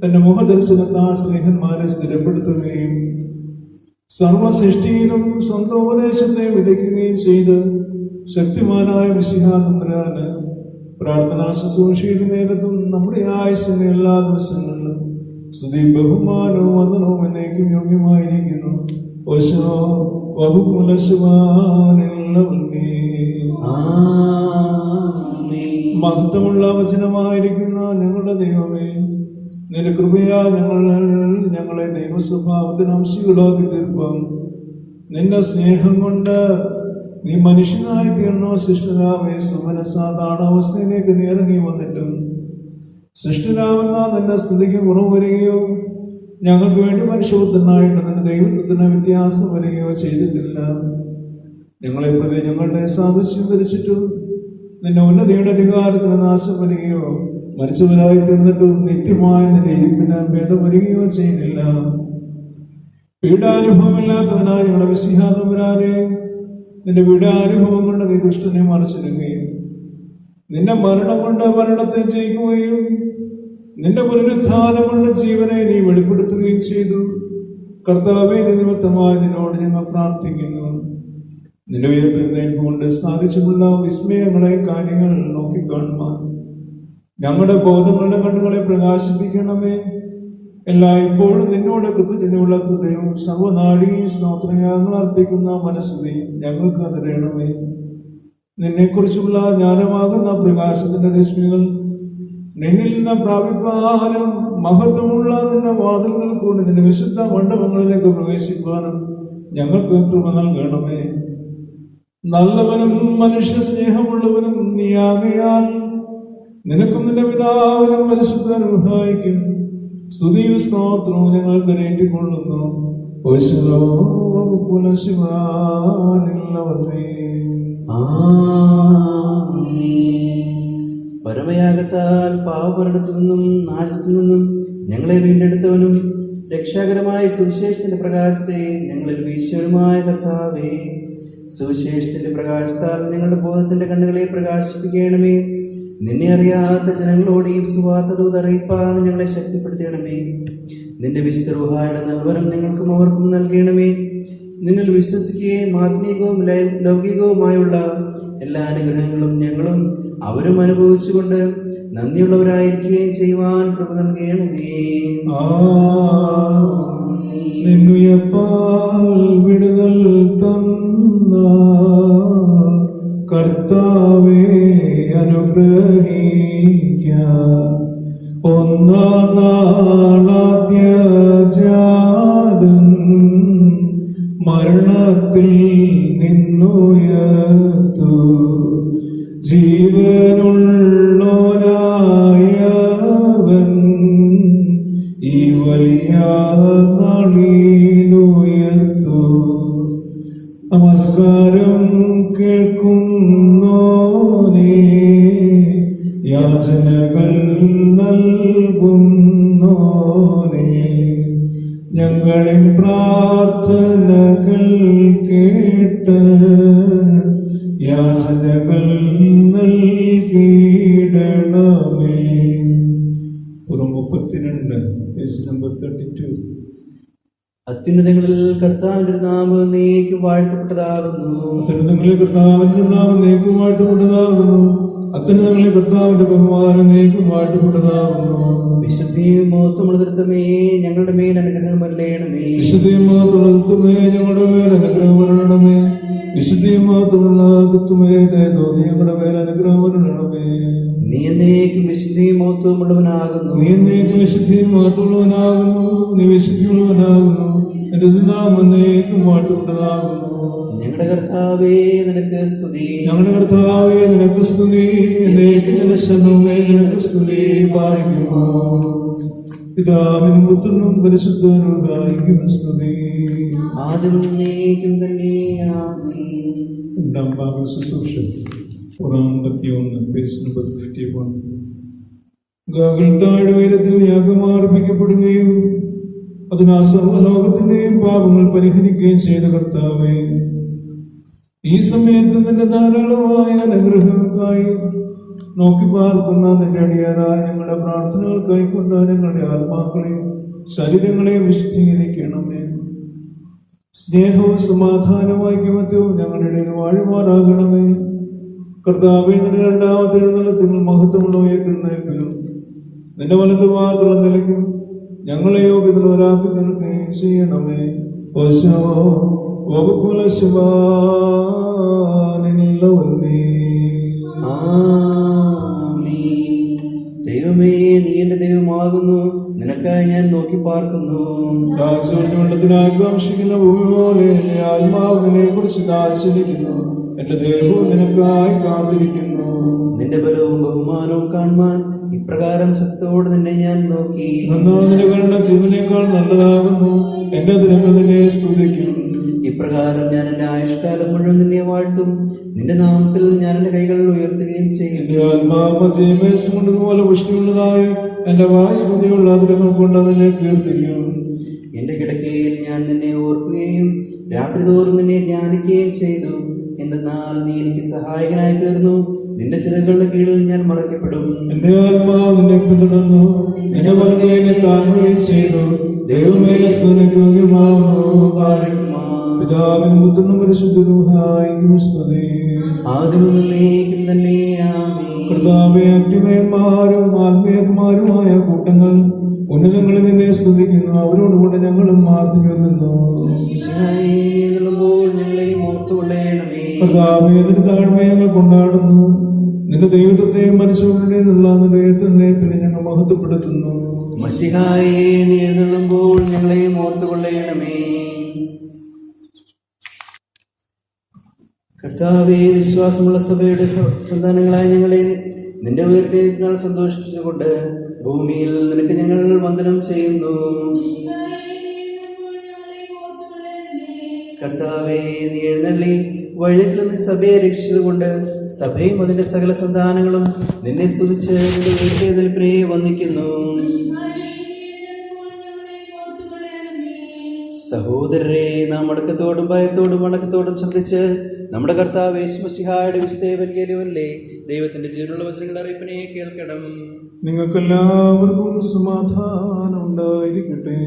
തന്റെ മുഖദർശനത്താൽ സ്നേഹന്മാരെ സ്ഥിരപ്പെടുത്തുകയും സർവസൃഷ്ടിയിലും സ്വന്തം ഉപദേശത്തെ വിതയ്ക്കുകയും ചെയ്ത് ശക്തിമാനായ മിശിഹാതമ്പുരാന് പ്രാർത്ഥനാ ശുശ്രൂഷയുടെ നേരത്തും നമ്മുടെ ആയുസ്സിന്റെ എല്ലാ ദിവസങ്ങളിലും സ്തുതിയും ബഹുമാനവും വന്ദനവും എന്നേക്കും യോഗ്യമായിരിക്കുന്നു. മഹത്വമുള്ള വചനമായിരിക്കുന്ന ഞങ്ങളുടെ ദൈവമേ, നിന്റെ കൃപയാ ഞങ്ങളെ ദൈവസ്വഭാവത്തിന് അംശികളാക്കി തീർപ്പം. നിന്റെ സ്നേഹം കൊണ്ട് നീ മനുഷ്യനായി തീർന്നോ സൃഷ്ടിതാവേ. സുമനസാധാരണ അവസ്ഥയിലേക്ക് നീ ഇറങ്ങി വന്നിട്ടും സൃഷ്ടിതാവെന്ന നിന്റെ സ്തുതിക്ക് കുറവ് വരികയോ ഞങ്ങൾക്ക് വേണ്ടി മനുഷ്യപുത്രനായിട്ട് നിന്റെ ദൈവത്വത്തിന് വ്യത്യാസം വരികയോ ചെയ്തിട്ടില്ല. ഞങ്ങളെ പ്രതി ഞങ്ങളുടെ സാദൃശ്യം ധരിച്ചിട്ടും നിന്റെ ഉന്നതിയുടെ അധികാരത്തിന് നാശം വരികയോ മരിച്ചവരായി തീർന്നിട്ടും നിത്യമായ നിന്റെ ഇരിപ്പിന് ഭേദം വരികയോ ചെയ്യുന്നില്ല. പീഡാനുഭവമില്ലാത്തവനായ ഞങ്ങളുടെ മിശിഹാതമ്പുരാനെ, നിന്റെ പീഡാനുഭവം കൊണ്ട് നീ ദുഷ്ടനെ മറിച്ചിടുകയും നിന്റെ മരണം കൊണ്ട് മരണത്തെ ജയിക്കുകയും നിന്റെ പുനരുത്ഥാനം കൊണ്ട് ജീവനെ നീ വെളിപ്പെടുത്തുകയും ചെയ്തു. കർത്താവേ, നിമിത്തമായി നിന്നോട് ഞങ്ങൾ പ്രാർത്ഥിക്കുന്നു. നിന്റെ ഉയർത്തെഴുന്നേൽപ്പ് കൊണ്ട് സാധിച്ചിട്ടുള്ള വിസ്മയങ്ങളെ കാര്യങ്ങൾ നോക്കിക്കാണുവാൻ ഞങ്ങളുടെ ബോധങ്ങളുടെ കണ്ണുകളെ പ്രകാശിപ്പിക്കണമേ. എല്ലായ്പ്പോഴും നിന്നോട് കൃതജ്ഞതയുള്ള ഹൃദയവും സർവനാഴികയും സ്തോത്രയാഗങ്ങൾ അർപ്പിക്കുന്ന മനസ്സുകയും ഞങ്ങൾക്ക് തരണമേ. നിന്നെക്കുറിച്ചുള്ള ജ്ഞാനമാകുന്ന പ്രകാശത്തിന്റെ രശ്മികൾ നിന്നിൽ നിന്ന് പ്രാപിപ്പാനും മഹത്വമുള്ള നിന്റെ വാതിലുകൾ കൊണ്ട് നിന്റെ വിശുദ്ധ മണ്ഡപങ്ങളിലേക്ക് പ്രവേശിക്കാനും ഞങ്ങൾക്ക് കൃപ നൽകണമേ. നല്ലവനും മനുഷ്യ സ്നേഹമുള്ളവനും നീയാകയാൽ നിനക്കും നിന്റെ പിതാവിനും പരിശുദ്ധ റൂഹായിക്കും സ്തുതിയും സ്തോത്രവും ഞങ്ങൾ കരേറ്റിക്കൊള്ളുന്നു. പരമയാഗത്താൽ പാപമരണത്തിൽ നിന്നും നാശത്തിൽ നിന്നും ഞങ്ങളെ വീണ്ടെടുത്തവനും രക്ഷാകരമായ സുവിശേഷത്തിന്റെ പ്രകാശത്തെ ഞങ്ങളിൽ വീശുവനുമായ കർത്താവേ, സുവിശേഷത്തിന്റെ പ്രകാശത്താൽ ഞങ്ങളുടെ ബോധത്തിന്റെ കണ്ണുകളെ പ്രകാശിപ്പിക്കണമേ. നിന്നെ അറിയാത്ത ജനങ്ങളോട് ഈ സുവാർത്ത ദൂത് അറിയിപ്പാൻ ഞങ്ങളെ ശക്തിപ്പെടുത്തണമേ. നിന്റെ വിശുദ്ധ റൂഹായുടെ നൽവരം ഞങ്ങൾക്കും അവർക്കും നൽകണമേ. നിന്നിൽ വിശ്വസിക്കുകയും ആത്മീകവും ലൗകികവുമായുള്ള എല്ലാ അനുഗ്രഹങ്ങളും ഞങ്ങളും അവരും അനുഭവിച്ചുകൊണ്ട് നന്ദിയുള്ളവരായിരിക്കുകയും ചെയ്യുവാൻ കൃപ നൽകണമേ. വിടുതൽ തന്ന കർത്താവേ, അനുഗ്രഹിക്ക. ഒന്നാം നാളാദ്യ ജാതൻ മരണത്തിൽ നിന്നുയർത്തു ജീവനുള്ളോരായവൻ ഈ വലിയ നമസ്കാരം കേൾക്കുന്നോനേ, യാചനകൾ നൽകുന്നോനേ, ഞങ്ങളിൽ പ്രാർത്ഥനകൾ കേട്ട് യാചനകൾ നൽകിയിടണമേ. പുറം 32 പേജ് നമ്പർ 32. അത്യുന്നതങ്ങളിൽ കർത്താവിന്റെ നാമം എന്നേക്കും വാഴ്ത്തപ്പെട്ടതാകുന്നു. അത്യുന്നതങ്ങളിൽ കർത്താവിന്റെ നാമം എന്നേക്കും വാഴ്ത്തപ്പെട്ടതാകുന്നു. അത്യുന്നതങ്ങളിൽ കർത്താവിന്റെ ബഹുമാനം എന്നേക്കും വാഴ്ത്തപ്പെട്ടതാകുന്നു. വിശുദ്ധിയും മഹത്വമുള്ള ദൈവമേ, ഞങ്ങളുടെ മേൽ അനുഗ്രഹം വരളയണമേ. വിശുദ്ധിയും മഹത്വമുള്ള ദൈവമേ, ഞങ്ങളുടെ മേൽ അനുഗ്രഹം വരളണമേ. വിശുദ്ധിയും മഹത്വമുള്ള ദൈവമേ, ദയതോന്നി ഞങ്ങളുടെ മേൽ അനുഗ്രഹം വരളണമേ. നീ എന്നേക്കും വിശുദ്ധിയും മഹത്വമുള്ളവനാകുന്നു. നീ എന്നേക്കും വിശുദ്ധിയും മഹത്വമുള്ളവനാകുന്നു. നീ വിശുദ്ധിയുള്ളവനാകുന്നു. എന്റെ നാമം എന്നേക്കും വാഴ്ത്തപ്പെട്ടതാകുന്നു. ഞങ്ങളുടെ കർത്താവേ നിനക്ക് സ്തുതി. ഞങ്ങളുടെ കർത്താവേ നിനക്ക് സ്തുതി. എന്നേക്കും ജനശബ്ദമേ നിനക്ക് സ്തുതി. പാലിക്കുമോ പിതാവിനും പുത്രനും പരിശുദ്ധനുമായിരിക്കും സ്തുതി. ആദ്യം എന്നേക്കും തന്നെ ആമേൻ. രണ്ടാം ഭാഗം ശുശ്രൂഷ. ഖുർആൻ 51 പേജ് നമ്പർ 51. ഗാഗിൾ താഴ്വരത്തിൽ യാഗമാർപ്പിക്കപ്പെടുകയും അതിനാൽ സർവ്വലോകത്തിന്റെയും പാപങ്ങൾ പരിഹരിക്കുകയും ചെയ്ത കർത്താവേ, ഈ സമയത്ത് നിന്റെ ധാരാളമായ അനുഗ്രഹങ്ങൾക്കായി നോക്കി പാർക്കുന്ന നിന്റെ അടിയാറായ ഞങ്ങളുടെ പ്രാർത്ഥനകൾക്കായി കൊണ്ട് ഞങ്ങളുടെ ആത്മാക്കളെയും ശരീരങ്ങളെയും വിശുദ്ധീകരിക്കണമേ. സ്നേഹവും സമാധാനവും ഐക്യമത്യവും ഞങ്ങളുടെ ഇടയിൽ വാഴുമാറാകണമേ. കർത്താവേ, നിന്റെ രണ്ടാമത്തെ എഴുന്നള്ളത്തിൽ മഹത്വമുള്ള ഉയർത്തുന്നേൽപ്പിനും നിന്റെ വലതുഭാഗത്തുള്ള നിലയ്ക്കും ഞങ്ങളെ യോഗ്യതയുള്ളവരാക്കി തീർക്കുകയും ചെയ്യണമേ. ദൈവമേ, നീ എന്റെ ദൈവമാകുന്നു. നിനക്കായി ഞാൻ നോക്കി പാർക്കുന്നു. വെള്ളത്തിനായി കാക്ഷിക്കുന്ന ഭൂമി പോലെ എന്റെ ആത്മാവ് നിന്നെ കുറിച്ച് ദാർശനിക്കുന്നു. എന്റെ ദേഹവും നിനക്കായി കാത്തിരിക്കുന്നു. നിന്റെ ബലവും ബഹുമാനവും കാണുവാൻ ഇപ്രകാരം ശക്തിയോട് നിന്നെ ഞാൻ നോക്കി. നിന്റെ കരുണ ജീവനേക്കാൾ നല്ലതാകുന്നു. എന്റെ ദിനങ്ങൾ നിന്നെ സ്തുതിക്കും. ഇപ്രകാരം ഞാൻ എന്റെ ആയുഷ്കാലം മുഴുവൻ നിന്നെ വാഴ്ത്തും. നിന്റെ നാമത്തിൽ ഞാൻ എന്റെ കൈകൾ ഉയർത്തുകയും ചെയ്യും. എന്റെ ആത്മാവ് ജീവസം കൊണ്ടതുപോലെ പുഷ്ടിയുള്ളതായി എന്റെ വായ് സ്തുതിയുള്ള ദിനങ്ങൾ കൊണ്ട് നിന്നെ കീർത്തിക്കും. എന്റെ കിടക്കയിൽ ഞാൻ നിന്നെ ഓർക്കുകയും രാത്രി തോറും നിന്നെ ധ്യാനിക്കുകയും ചെയ്തു. എന്തെന്നാൽ നീ എനിക്ക് സഹായകനായി തീർന്നു. നിന്റെ ചിറകുകളുടെ കീഴിൽ ഞാൻ മറയ്ക്കപ്പെടും. എന്റെ ആത്മാവ് നിന്നെ പിന്തുടർന്നു. നിന്റെ വലത്തെ എന്നെ താങ്ങുകയും ചെയ്തു. ദൈവമേ, പിതാവിനും പുത്രനും പരിശുദ്ധനുമായിരിക്കും സ്തുതി. ആദിമുതലേക്കും തന്നെ ആമേൻ. കർത്താവേ, അഗ്നിമയന്മാരും ആത്മീയന്മാരുമായ കൂട്ടങ്ങൾ ഉന്നതങ്ങളിൽ നിന്നെ സ്തുതിക്കുന്നു. അവരോടുകൂടെ ഞങ്ങളും മാർത്തിക്കുന്നു. ഞങ്ങളെയും ഓർത്തുകൊള്ളണമേ. കർത്താവേ, നിന്റെ താഴ്മയെ ഞങ്ങൾ കൊണ്ടാടുന്നു. നിന്റെ ദൈവത്വത്തെയും മനുഷ്യരുടെ നിലയത്തെ പിന്നെ ഞങ്ങൾ മഹത്വപ്പെടുത്തുന്നു. മശിഹായേ, നീ എഴുന്നള്ളുമ്പോൾ ഞങ്ങളെയും ഓർത്തുകൊള്ളണമേ. കർത്താവേ, വിശ്വാസമുള്ള സഭയുടെ സന്താനങ്ങളായ ഞങ്ങളെ നിന്റെ ഉയർത്തിനാൽ സന്തോഷിപ്പിച്ചുകൊണ്ട് ഭൂമിയിൽ നിനക്ക് ഞങ്ങൾ വന്ദനം ചെയ്യുന്നു. കർത്താവേ, നീ എഴുന്നള്ളി വഴിയിൽ നിന്ന് സഭയെ രക്ഷിച്ചുകൊണ്ട് സഭയും അതിന്റെ സകല സന്താനങ്ങളും നിന്നെ സ്തുതിച്ച് നിന്റെ ഉയർത്തിയതിൽപ്രേ വന്ദിക്കുന്നു. സഹോദരരെ, നാം അടക്കത്തോടും ഭയത്തോടും വണക്കത്തോടും ശ്രദ്ധിച്ച് നമ്മുടെ കർത്താവ് യേശുമശിഹായുടെ വിശുദ്ധേവൻഗേലിയോനിലെ ദൈവത്തിന്റെ ജീവനുള്ള വചനങ്ങളുടെ അറിയിപ്പിനെ കേൾക്കണം. നിങ്ങൾക്കെല്ലാവർക്കും സമാധാനം ഉണ്ടായിരിക്കട്ടെ.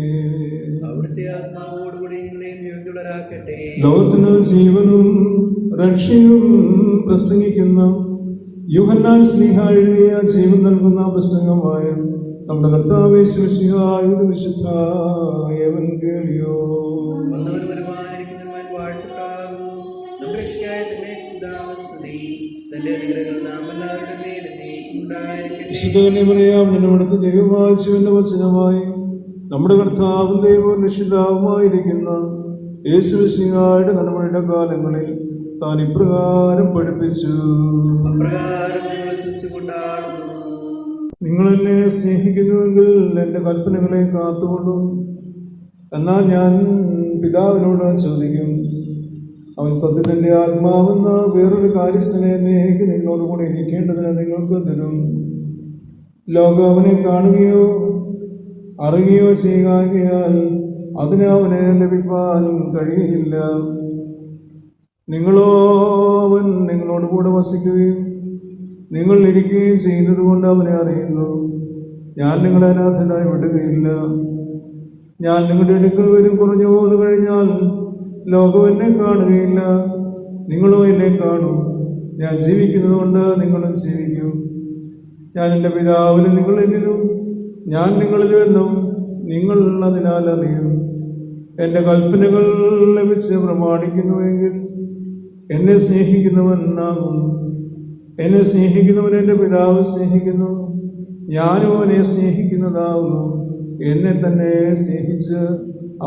അവിടുത്തെ ആത്മാവോടുകൂടി നിങ്ങളെയും യോഗ്യരാക്കട്ടെ. ലോകത്തിന് ജീവനും രക്ഷയും പ്രസംഗിക്കുന്ന യോഹന്നാൻ ശ്ലീഹ എഴുതിയ ജീവൻ നൽകുന്ന പ്രസംഗമായ നമ്മുടെ കർത്താവ് യേശുമശിഹായുടെ വിശുദ്ധ എവൻഗേലിയോൻ. വന്നവൻ വരുവാനിരിക്കുന്നവൻ വാഴ്ത്തപ്പെടാകുന്നു. നമ്മുടെ രക്ഷയായ തന്നെ ചിന്താസ്തുതി. തന്റെ അനുഗ്രഹങ്ങൾ നാം എല്ലാവരുടെ മേൽ എന്നേക്കും ഉണ്ടായിരിക്കട്ടെ. വിശുദ്ധനെ പറയാം, നിന്നവിടുത്തെ ദൈവമായ ജീവന്റെ വചനമായി നമ്മുടെ കർത്താവും ദൈവവും രക്ഷിതാവുമായിരിക്കുന്ന യേശുമശിഹായുടെ നന്മയുടെ കാലങ്ങളിൽ താൻ ഇപ്രകാരം പഠിപ്പിച്ചു. അപ്രകാരം ഞങ്ങൾ കൊണ്ടാടുന്നു. നിങ്ങളെന്നെ സ്നേഹിക്കുന്നുവെങ്കിൽ എന്റെ കൽപ്പനകളെ കാത്തുകൊള്ളും. എന്നാൽ ഞാൻ പിതാവിനോട് ചോദിക്കും. അവൻ സത്യത്തിന്റെ ആത്മാവെന്ന വേറൊരു കാര്യസ്ഥനെ എന്നേക്ക് നിങ്ങളോടുകൂടെ ഇരിക്കേണ്ടതിന് നിങ്ങൾക്ക് തരും. ലോകം അവനെ കാണുകയോ അറിയുകയോ ചെയ്യുകയാൽ അതിന് അവനെ ലഭിക്കാൻ കഴിയുകയില്ല. നിങ്ങളോ അവൻ നിങ്ങളോടുകൂടെ വസിക്കുകയും നിങ്ങൾ ഇരിക്കുകയും ചെയ്യുന്നത് കൊണ്ട് അവനെ അറിയുന്നു. ഞാൻ നിങ്ങളെ അനാഥനായി വിടുകയില്ല. ഞാൻ നിങ്ങളുടെ അടുക്കൽ വരും. കുറഞ്ഞു പോന്നു കഴിഞ്ഞാൽ ലോകം എന്നെ കാണുകയില്ല, നിങ്ങളോ എന്നെ കാണും. ഞാൻ ജീവിക്കുന്നത് കൊണ്ട് നിങ്ങളും ജീവിക്കും. ഞാൻ എൻ്റെ പിതാവിലും നിങ്ങൾ എന്നിലും ഞാൻ നിങ്ങളിലും എന്നും നിങ്ങൾ അതിനാൽ അറിയും. എൻ്റെ കൽപ്പനകൾ ലഭിച്ച് പ്രമാണിക്കുന്നുവെങ്കിൽ എന്നെ സ്നേഹിക്കുന്നവനാകും. എന്നെ സ്നേഹിക്കുന്നവൻ എൻ്റെ പിതാവ് സ്നേഹിക്കുന്നു, ഞാനും അവനെ സ്നേഹിക്കുന്നതാവുന്നു. എന്നെ തന്നെ സ്നേഹിച്ച്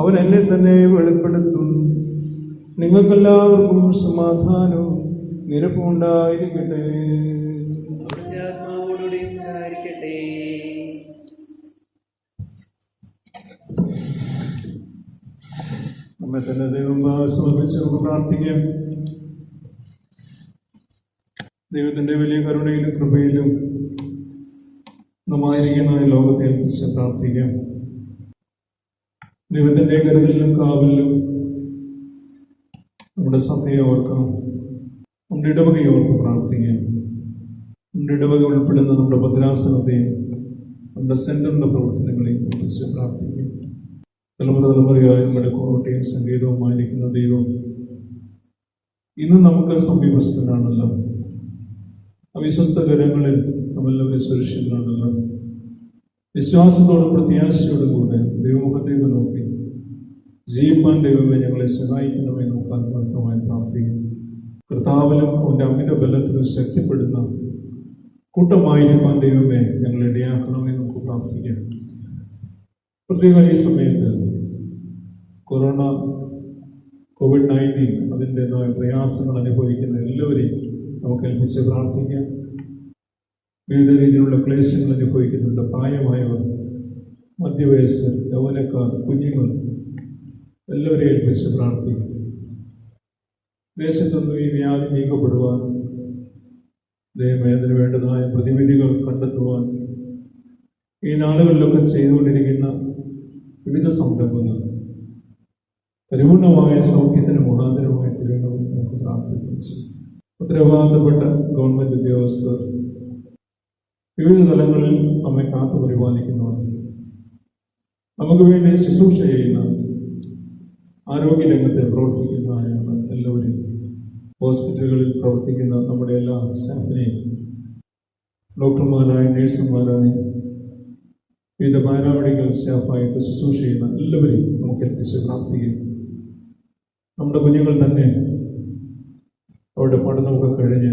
അവൻ എന്നെ തന്നെ വെളിപ്പെടുത്തും. നിങ്ങൾക്കെല്ലാവർക്കും സമാധാനവും നിരപ്പും ഉണ്ടായിരിക്കട്ടെ. അവിടുത്തെ ആത്മാവോടുകൂടി ഉണ്ടായിരിക്കട്ടെ. നമ്മെ തന്നെ ദൈവം സമർപ്പിച്ച് നമുക്ക് പ്രാർത്ഥിക്കാം. ദൈവത്തിന്റെ വലിയ കരുണയിലും കൃപയിലും നമ്മായിരിക്കുന്ന ലോകത്തെ ഏൽപ്പിച്ച് പ്രാർത്ഥിക്കാം. ദൈവത്തിന്റെ കരുതലിലും കാവലിലും നമ്മുടെ സഭയെ ഓർക്കാം, നമ്മുടെ ഇടവകയെ ഓർത്ത് പ്രാർത്ഥിക്കാം. നമ്മുടെ ഇടവക ഉൾപ്പെടുന്ന നമ്മുടെ ഭദ്രാസനത്തെയും നമ്മുടെ സെന്ററിന്റെ പ്രവർത്തനങ്ങളെയും കുറിച്ച് പ്രാർത്ഥിക്കാം. തലമുറയായി നമ്മുടെ കോട്ടയും സംഗീതവുമായിരിക്കുന്ന ദൈവം ഇന്ന് നമുക്ക് സമീപസ്ഥനാണല്ലോ. അവിശ്വസ്ത കരങ്ങളിൽ നമ്മളെല്ലാവരും സുരക്ഷിതരാണല്ലോ. വിശ്വാസത്തോടും പ്രത്യാശയോടും കൂടെ ദൈവമുഖത്തേക്ക് നോക്കി ജീവിപ്പാൻ ദൈവമേ ഞങ്ങളെ സഹായിക്കണമേ നോക്കാൻ വ്യക്തമായി പ്രാർത്ഥിക്കും. കർത്താവിലും അവൻ്റെ അമിത ബലത്തിലും ശക്തിപ്പെടുന്ന കൂട്ടമായിരിക്കാൻ ദൈവമേ ഞങ്ങളെ ഇടയാക്കണമേ നമുക്ക് പ്രാർത്ഥിക്കാം. പ്രത്യേക ഈ സമയത്ത് കോവിഡ്-19 അതിൻ്റെതായ പ്രയാസങ്ങൾ അനുഭവിക്കുന്ന എല്ലാവരെയും നമുക്ക് ഏൽപ്പിച്ച് പ്രാർത്ഥിക്കാം. വിവിധ രീതിയിലുള്ള ക്ലേശങ്ങൾ അനുഭവിക്കുന്നുണ്ട്. പ്രായമായവർ, മധ്യവയസ്സ്, യൗവനക്കാർ, കുഞ്ഞുങ്ങൾ എല്ലാവരെയും ഏൽപ്പിച്ച് പ്രാർത്ഥിക്കും. ദേശത്തൊന്നും ഈ വ്യാധി നീക്കപ്പെടുവാൻ ദൈവമേ അതിന് വേണ്ടതായ പ്രതിവിധികൾ കണ്ടെത്തുവാൻ ഈ നാളുകളിലൊക്കെ ചെയ്തുകൊണ്ടിരിക്കുന്ന വിവിധ സംരംഭങ്ങൾ പരിപൂർണമായ സൗഖ്യത്തിന് മുഖാന്തരമായി തീരണമെന്ന് നമുക്ക് പ്രാർത്ഥിച്ചു. ഉത്തരവാദിത്തപ്പെട്ട ഗവൺമെന്റ് ഉദ്യോഗസ്ഥർ വിവിധ തലങ്ങളിൽ നമ്മെ കാത്തു പരിപാലിക്കുന്നവർ, നമുക്ക് വേണ്ടി ശുശ്രൂഷ ചെയ്യുന്ന ആരോഗ്യരംഗത്തെ പ്രവർത്തിക്കുന്ന എല്ലാവരും, ഹോസ്പിറ്റലുകളിൽ പ്രവർത്തിക്കുന്ന നമ്മുടെ എല്ലാ സ്റ്റാഫിനെയും, ഡോക്ടർമാരായി, നഴ്സുമാരായി, വിവിധ പാരാമെഡിക്കൽ സ്റ്റാഫായിട്ട് ശുശ്രൂഷ ചെയ്യുന്ന എല്ലാവരെയും നമുക്ക് ഏൽപ്പിച്ച് പ്രാർത്ഥിക്കും. നമ്മുടെ കുഞ്ഞുങ്ങൾ തന്നെ അവരുടെ പഠനമൊക്കെ കഴിഞ്ഞ്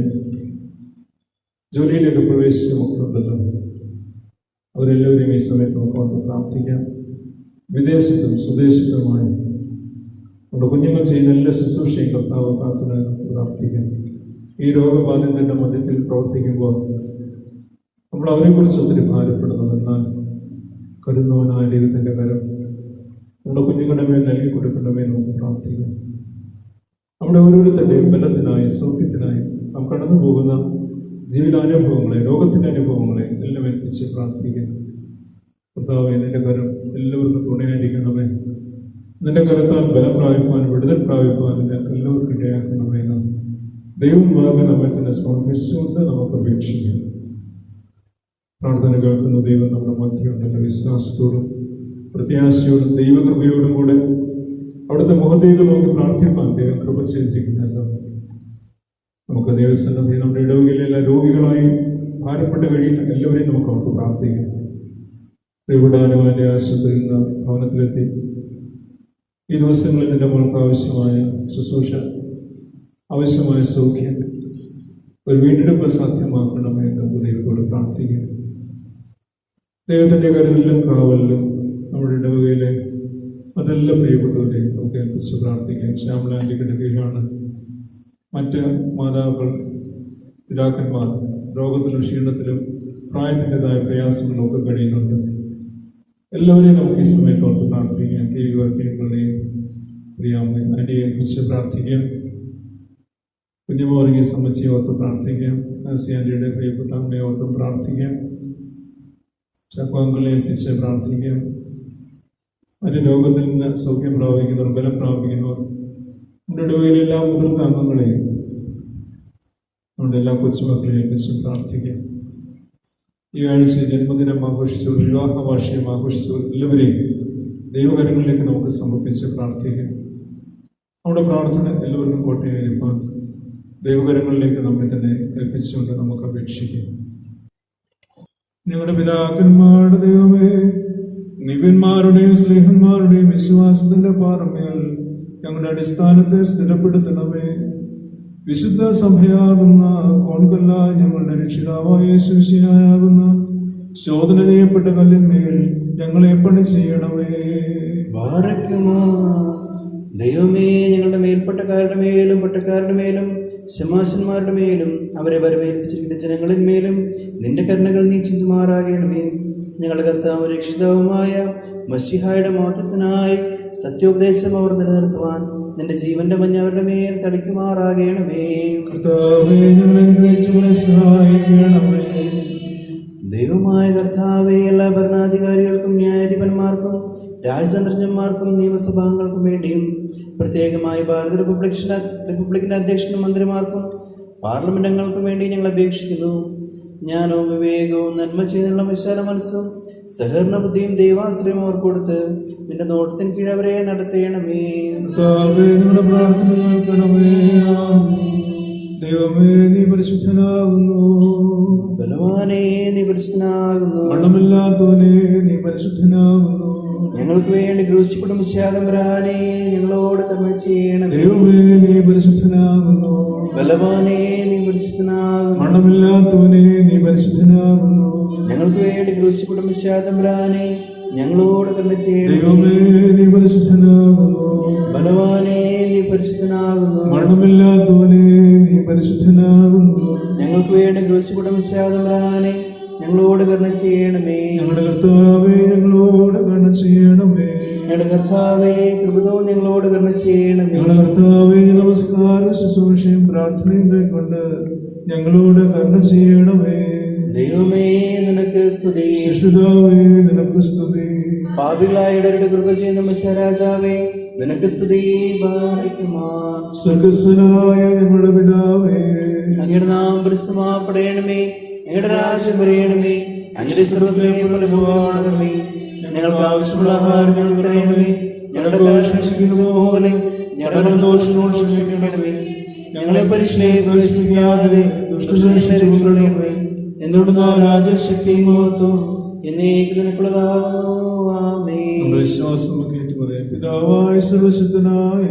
ജോലിയിലേക്ക് പ്രവേശിച്ച മക്കളുണ്ടല്ലോ, അവരെല്ലാവരും ഈ സമയത്ത് നമുക്ക് വന്ന് പ്രാർത്ഥിക്കാം. വിദേശത്തും സ്വദേശത്തുമായി നമ്മുടെ കുഞ്ഞുങ്ങൾ ചെയ്യുന്ന എല്ലാ ശുശ്രൂഷയും കർത്താവ് കാക്കുന്നതിന് നമുക്ക് പ്രാർത്ഥിക്കാം. ഈ രോഗബാധിതരുടെ മധ്യത്തിൽ പ്രവർത്തിക്കുമ്പോൾ നമ്മൾ അവരെക്കുറിച്ച് ഒത്തിരി ഭാരപ്പെടുന്നത്, എന്നാൽ കരുന്നവനായ ദൈവത്തിൻ്റെ കരം നമ്മുടെ കുഞ്ഞുങ്ങളുടെ മേൽ നൽകി കൊടുക്കണമേ നമുക്ക് പ്രാർത്ഥിക്കാം. നമ്മുടെ ഓരോരുത്തരുടെയും ബലത്തിനായി, സൗഖ്യത്തിനായി നാം കടന്നു പോകുന്ന ജീവിതാനുഭവങ്ങളെ, രോഗത്തിൻ്റെ അനുഭവങ്ങളെ എല്ലാം ഏൽപ്പിച്ച് പ്രാർത്ഥിക്കാം. കർത്താവേ, നിന്റെ കരം എല്ലാവർക്കും തുണയായിരിക്കണമേ. നിന്റെ കരത്താൽ ബലം പ്രാപിപ്പാൻ, വിടുതൽ പ്രാപിപ്പാൻ ഞങ്ങൾക്ക് എല്ലാവർക്കും ഇടയാക്കണമെന്ന് ദൈവം ഭാഗം നമ്മെ തന്നെ സമർപ്പിച്ചുകൊണ്ട് നമുക്ക് അപേക്ഷിക്കാം. പ്രാർത്ഥന കേൾക്കുന്ന ദൈവം നമ്മുടെ മധ്യമുണ്ടല്ലോ. വിശ്വാസത്തോടും പ്രത്യാശയോടും ദൈവകൃപയോടും കൂടെ അവിടുത്തെ മുഖത്തേക്ക് നോക്കി പ്രാർത്ഥിപ്പാൻ ദൈവം കൃപ ചെയ്തിരിക്കുന്നല്ലോ. നമുക്ക് ദൈവസന്നിധി നമ്മുടെ ഇടവകയിലെ എല്ലാ രോഗികളായി ഭാരപ്പെട്ട് കഴിയുന്ന എല്ലാവരെയും നമുക്ക് അവർക്ക് പ്രാർത്ഥിക്കാം. ദൈവടാനുവാന്റെ ആശുപത്രിയിൽ നിന്ന് ഭവനത്തിലെത്തി ഈ ദിവസങ്ങളിൽ നിന്റെ മോൾക്ക് ആവശ്യമായ ശുശ്രൂഷ, ആവശ്യമായ സൗഖ്യം, ഒരു വീണ്ടെടുപ്പ് സാധ്യമാക്കണമേ നമുക്ക് ദൈവത്തോട് പ്രാർത്ഥിക്കാം. ദൈവത്തിൻ്റെ കരുതലിലും കാവലിലും നമ്മുടെ ഇടവകയിലെ അതെല്ലാം പ്രിയപ്പെട്ടവരെയും നമുക്ക് ഏൽപ്പിച്ച് പ്രാർത്ഥിക്കാം. ശ്യാമലാൻ്റെ കീഴിലാണ് മറ്റ് മാതാക്കൾ, പിതാക്കന്മാർ രോഗത്തിലും ക്ഷീണത്തിലും പ്രായത്തിൻ്റെതായ പ്രയാസങ്ങളും ഒക്കെ കഴിയുന്നുണ്ട്. എല്ലാവരെയും നമുക്ക് ഈ സമയത്തോർത്ത് പ്രാർത്ഥിക്കാം. കീഴുകളെയും പ്രിയാമ്മ അതിനെ ഏൽപ്പിച്ച് പ്രാർത്ഥിക്കാം. കുഞ്ഞുമോറിയെ സംബന്ധിച്ച് ഓർത്ത് പ്രാർത്ഥിക്കാം. ആസിയാൻ്റെ പ്രിയപ്പെട്ട അമ്മയെ ഓർത്തും പ്രാർത്ഥിക്കാം. ചക്കോങ്കളെ ഏൽപ്പിച്ച് പ്രാർത്ഥിക്കാം. അതിൻ്റെ രോഗത്തിൽ നിന്ന് സൗഖ്യം പ്രാപിക്കുന്നവർ, ബലം പ്രാപിക്കുന്നവർ, നമ്മുടെ ഇടവയിലെല്ലാ മുതിർന്ന അംഗങ്ങളെയും നമ്മുടെ എല്ലാ കൊച്ചുമക്കളെ ഏൽപ്പിച്ച് പ്രാർത്ഥിക്കാം. ഈ ആഴ്ച ജന്മദിനം ആഘോഷിച്ചവർ, വിവാഹ വാർഷികം ആഘോഷിച്ചവർ എല്ലാവരെയും ദൈവകരങ്ങളിലേക്ക് നമുക്ക് സമർപ്പിച്ച് പ്രാർത്ഥിക്കാം. നമ്മുടെ പ്രാർത്ഥന എല്ലാവർക്കും കോട്ടയായിരിക്കാൻ ദൈവകരങ്ങളിലേക്ക് നമ്മെ തന്നെ ഏൽപ്പിച്ചുകൊണ്ട് നമുക്ക് അപേക്ഷിക്കാം. ഞങ്ങളുടെ പിതാക്കന്മാരുടെ ദൈവമേ, നിവ്യന്മാരുടെയും സ്നേഹന്മാരുടെയും വിശ്വാസത്തിന്റെ പാറമേൽ ഞങ്ങളുടെ അടിസ്ഥാനത്തെ സ്ഥിരപ്പെടുത്തണമേ. വിശുദ്ധ സഭയാകുന്ന കോൺകല്ലായ ഞങ്ങളുടെ രക്ഷിതാവായ യേശുമിശിഹായാകുന്ന ശോധന ചെയ്യപ്പെട്ട കല്ലിന്മേൽ ഞങ്ങളെ പണി ചെയ്യണമേ. ദൈവമേ, ഞങ്ങളുടെ മേൽപ്പട്ടക്കാരുടെ മേലും പട്ടക്കാരുടെ മേലും ശമാശന്മാരുടെ മേലും അവരെ വരവേൽപ്പിച്ചിരിക്കുന്ന ജനങ്ങളിന്മേലും നിന്റെ കരുണകൾ നീ ചിന്തുമാറാകണമേ. ഞങ്ങളുടെ കർത്താവ് രക്ഷിതാവുമായ മശിഹായുടെ മഹത്വത്തിനായി സത്യോപദേശം അവർ നിലനിർത്തുവാൻ നിന്റെ ജീവന്റെ മഞ്ഞ അവരുടെ മേൽ തളിക്കുമാറാകണമേ. ദൈവമായ കർത്താവേ, എല്ലാ ഭരണാധികാരികൾക്കും ന്യായാധിപന്മാർക്കും രാജതന്ത്രജ്ഞന്മാർക്കും നിയമസഭാംഗങ്ങൾക്കും വേണ്ടിയും പ്രത്യേകമായി ഭാരത റിപ്പബ്ലിക്കിന്റെ അധ്യക്ഷനും മന്ത്രിമാർക്കും പാർലമെന്റ് അംഗങ്ങൾക്കും വേണ്ടി ഞങ്ങൾ അപേക്ഷിക്കുന്നു. ജ്ഞാനവും വിവേകവും നന്മ ചെയ്യുന്നുള്ള വിശാല മനസ്സും സഹകരണ ബുദ്ധിയും ദൈവാശ്രയം അവർ കൊടുത്ത് നിന്റെ നോട്ടത്തിന് കീഴ് അവരെ നടത്തേണമേ. ദൈവമേ, നീ പരിശുദ്ധനാകുന്നു. ബലവാനേ, നീ പരിശുദ്ധനാകുന്നു. മരണമില്ലാത്തവനേ, നീ പരിശുദ്ധനാകുന്നു. ഞങ്ങൾക്ക് വേണ്ടി ക്രൂശിക്കപ്പെട്ട മിശിഹാതമ്പുരാനേ, ഞങ്ങളോട് കരുണ ചെയ്യണമേ. ദൈവമേ, നീ പരിശുദ്ധനാകുന്നു. ബലവാനേ, നീ പരിശുദ്ധനാകുന്നു. മരണമില്ലാത്തവനേ, നീ പരിശുദ്ധനാകുന്നു. ഞങ്ങൾക്ക് വേണ്ടി ക്രൂശിക്കപ്പെട്ട മിശിഹാതമ്പുരാനേ, ഞങ്ങളോട് കരുണ ചെയ്യണമേ. ദൈവമേ, നീ പരിശുദ്ധനാകുന്നു. ബലവാനേ, നീ പരിശുദ്ധനാകുന്നു. മരണമില്ലാത്തവനേ, നീ പരിശുദ്ധനാകുന്നു. ഞങ്ങൾക്ക് വേണ്ടി ക്രൂശിക്കപ്പെട്ട മിശിഹാതമ്പുരാനേ, ഞങ്ങളോട് കരുണ ചെയ്യണമേ. ഞങ്ങളുടെ കർത്താവേ, ഞങ്ങളോട് കരുണ ചെയ്യണമേ. ഞങ്ങളുടെ കർത്താവേ, കൃപതോ ഞങ്ങളോട് കരുണ ചെയ്യണമേ. ഞങ്ങളുടെ കർത്താവേ, നമസ്കാരം ശുശ്രൂഷയും പ്രാർത്ഥനയും കൈക്കൊണ്ട് ഞങ്ങളോട് കരുണ ചെയ്യണമേ. ദൈവമേ, നിനക്ക് സ്തുതി. സൃഷ്ടിതാവേ, നിനക്ക് സ്തുതി. പാപികളായവരുടെ കൃപ ചെയ്യുന്ന മിശിഹാരാജാവേ, നിനക്ക് സ്തുതി. സ്വർഗ്ഗസ്ഥനായ ഞങ്ങളുടെ പിതാവേ, അങ്ങയുടെ നാമം പരിശുദ്ധമാക്കപ്പെടണമേ. ഞങ്ങളുടെ രാജ്യം വരയണമേ. അങ്ങയുടെ സർവ്വത്തിലെ പോലെ ഭഗവാനേ, ഞങ്ങൾക്ക് ആവശ്യമുള്ള ആഹാരം ഞങ്ങൾക്ക് തരണമേ. ഞങ്ങളുടെ കാര്യം പോലെ ഞങ്ങളുടെ ദോഷങ്ങളോട് ക്ഷമിക്കണമേ. ഞങ്ങളെ പരീക്ഷയിലേക്ക് പ്രവേശിപ്പിക്കാതെ ദുഷ്ടശിക്ഷണമേ. എന്തുകൊണ്ടെന്ന രാജ്യശക്തിയും മഹത്വവും എന്നേക്കും നിനക്കുള്ളതാകുന്നു. ആമേൻ. വിശ്വാസം പറയാം. പിതാവായ സർവശക്തനായ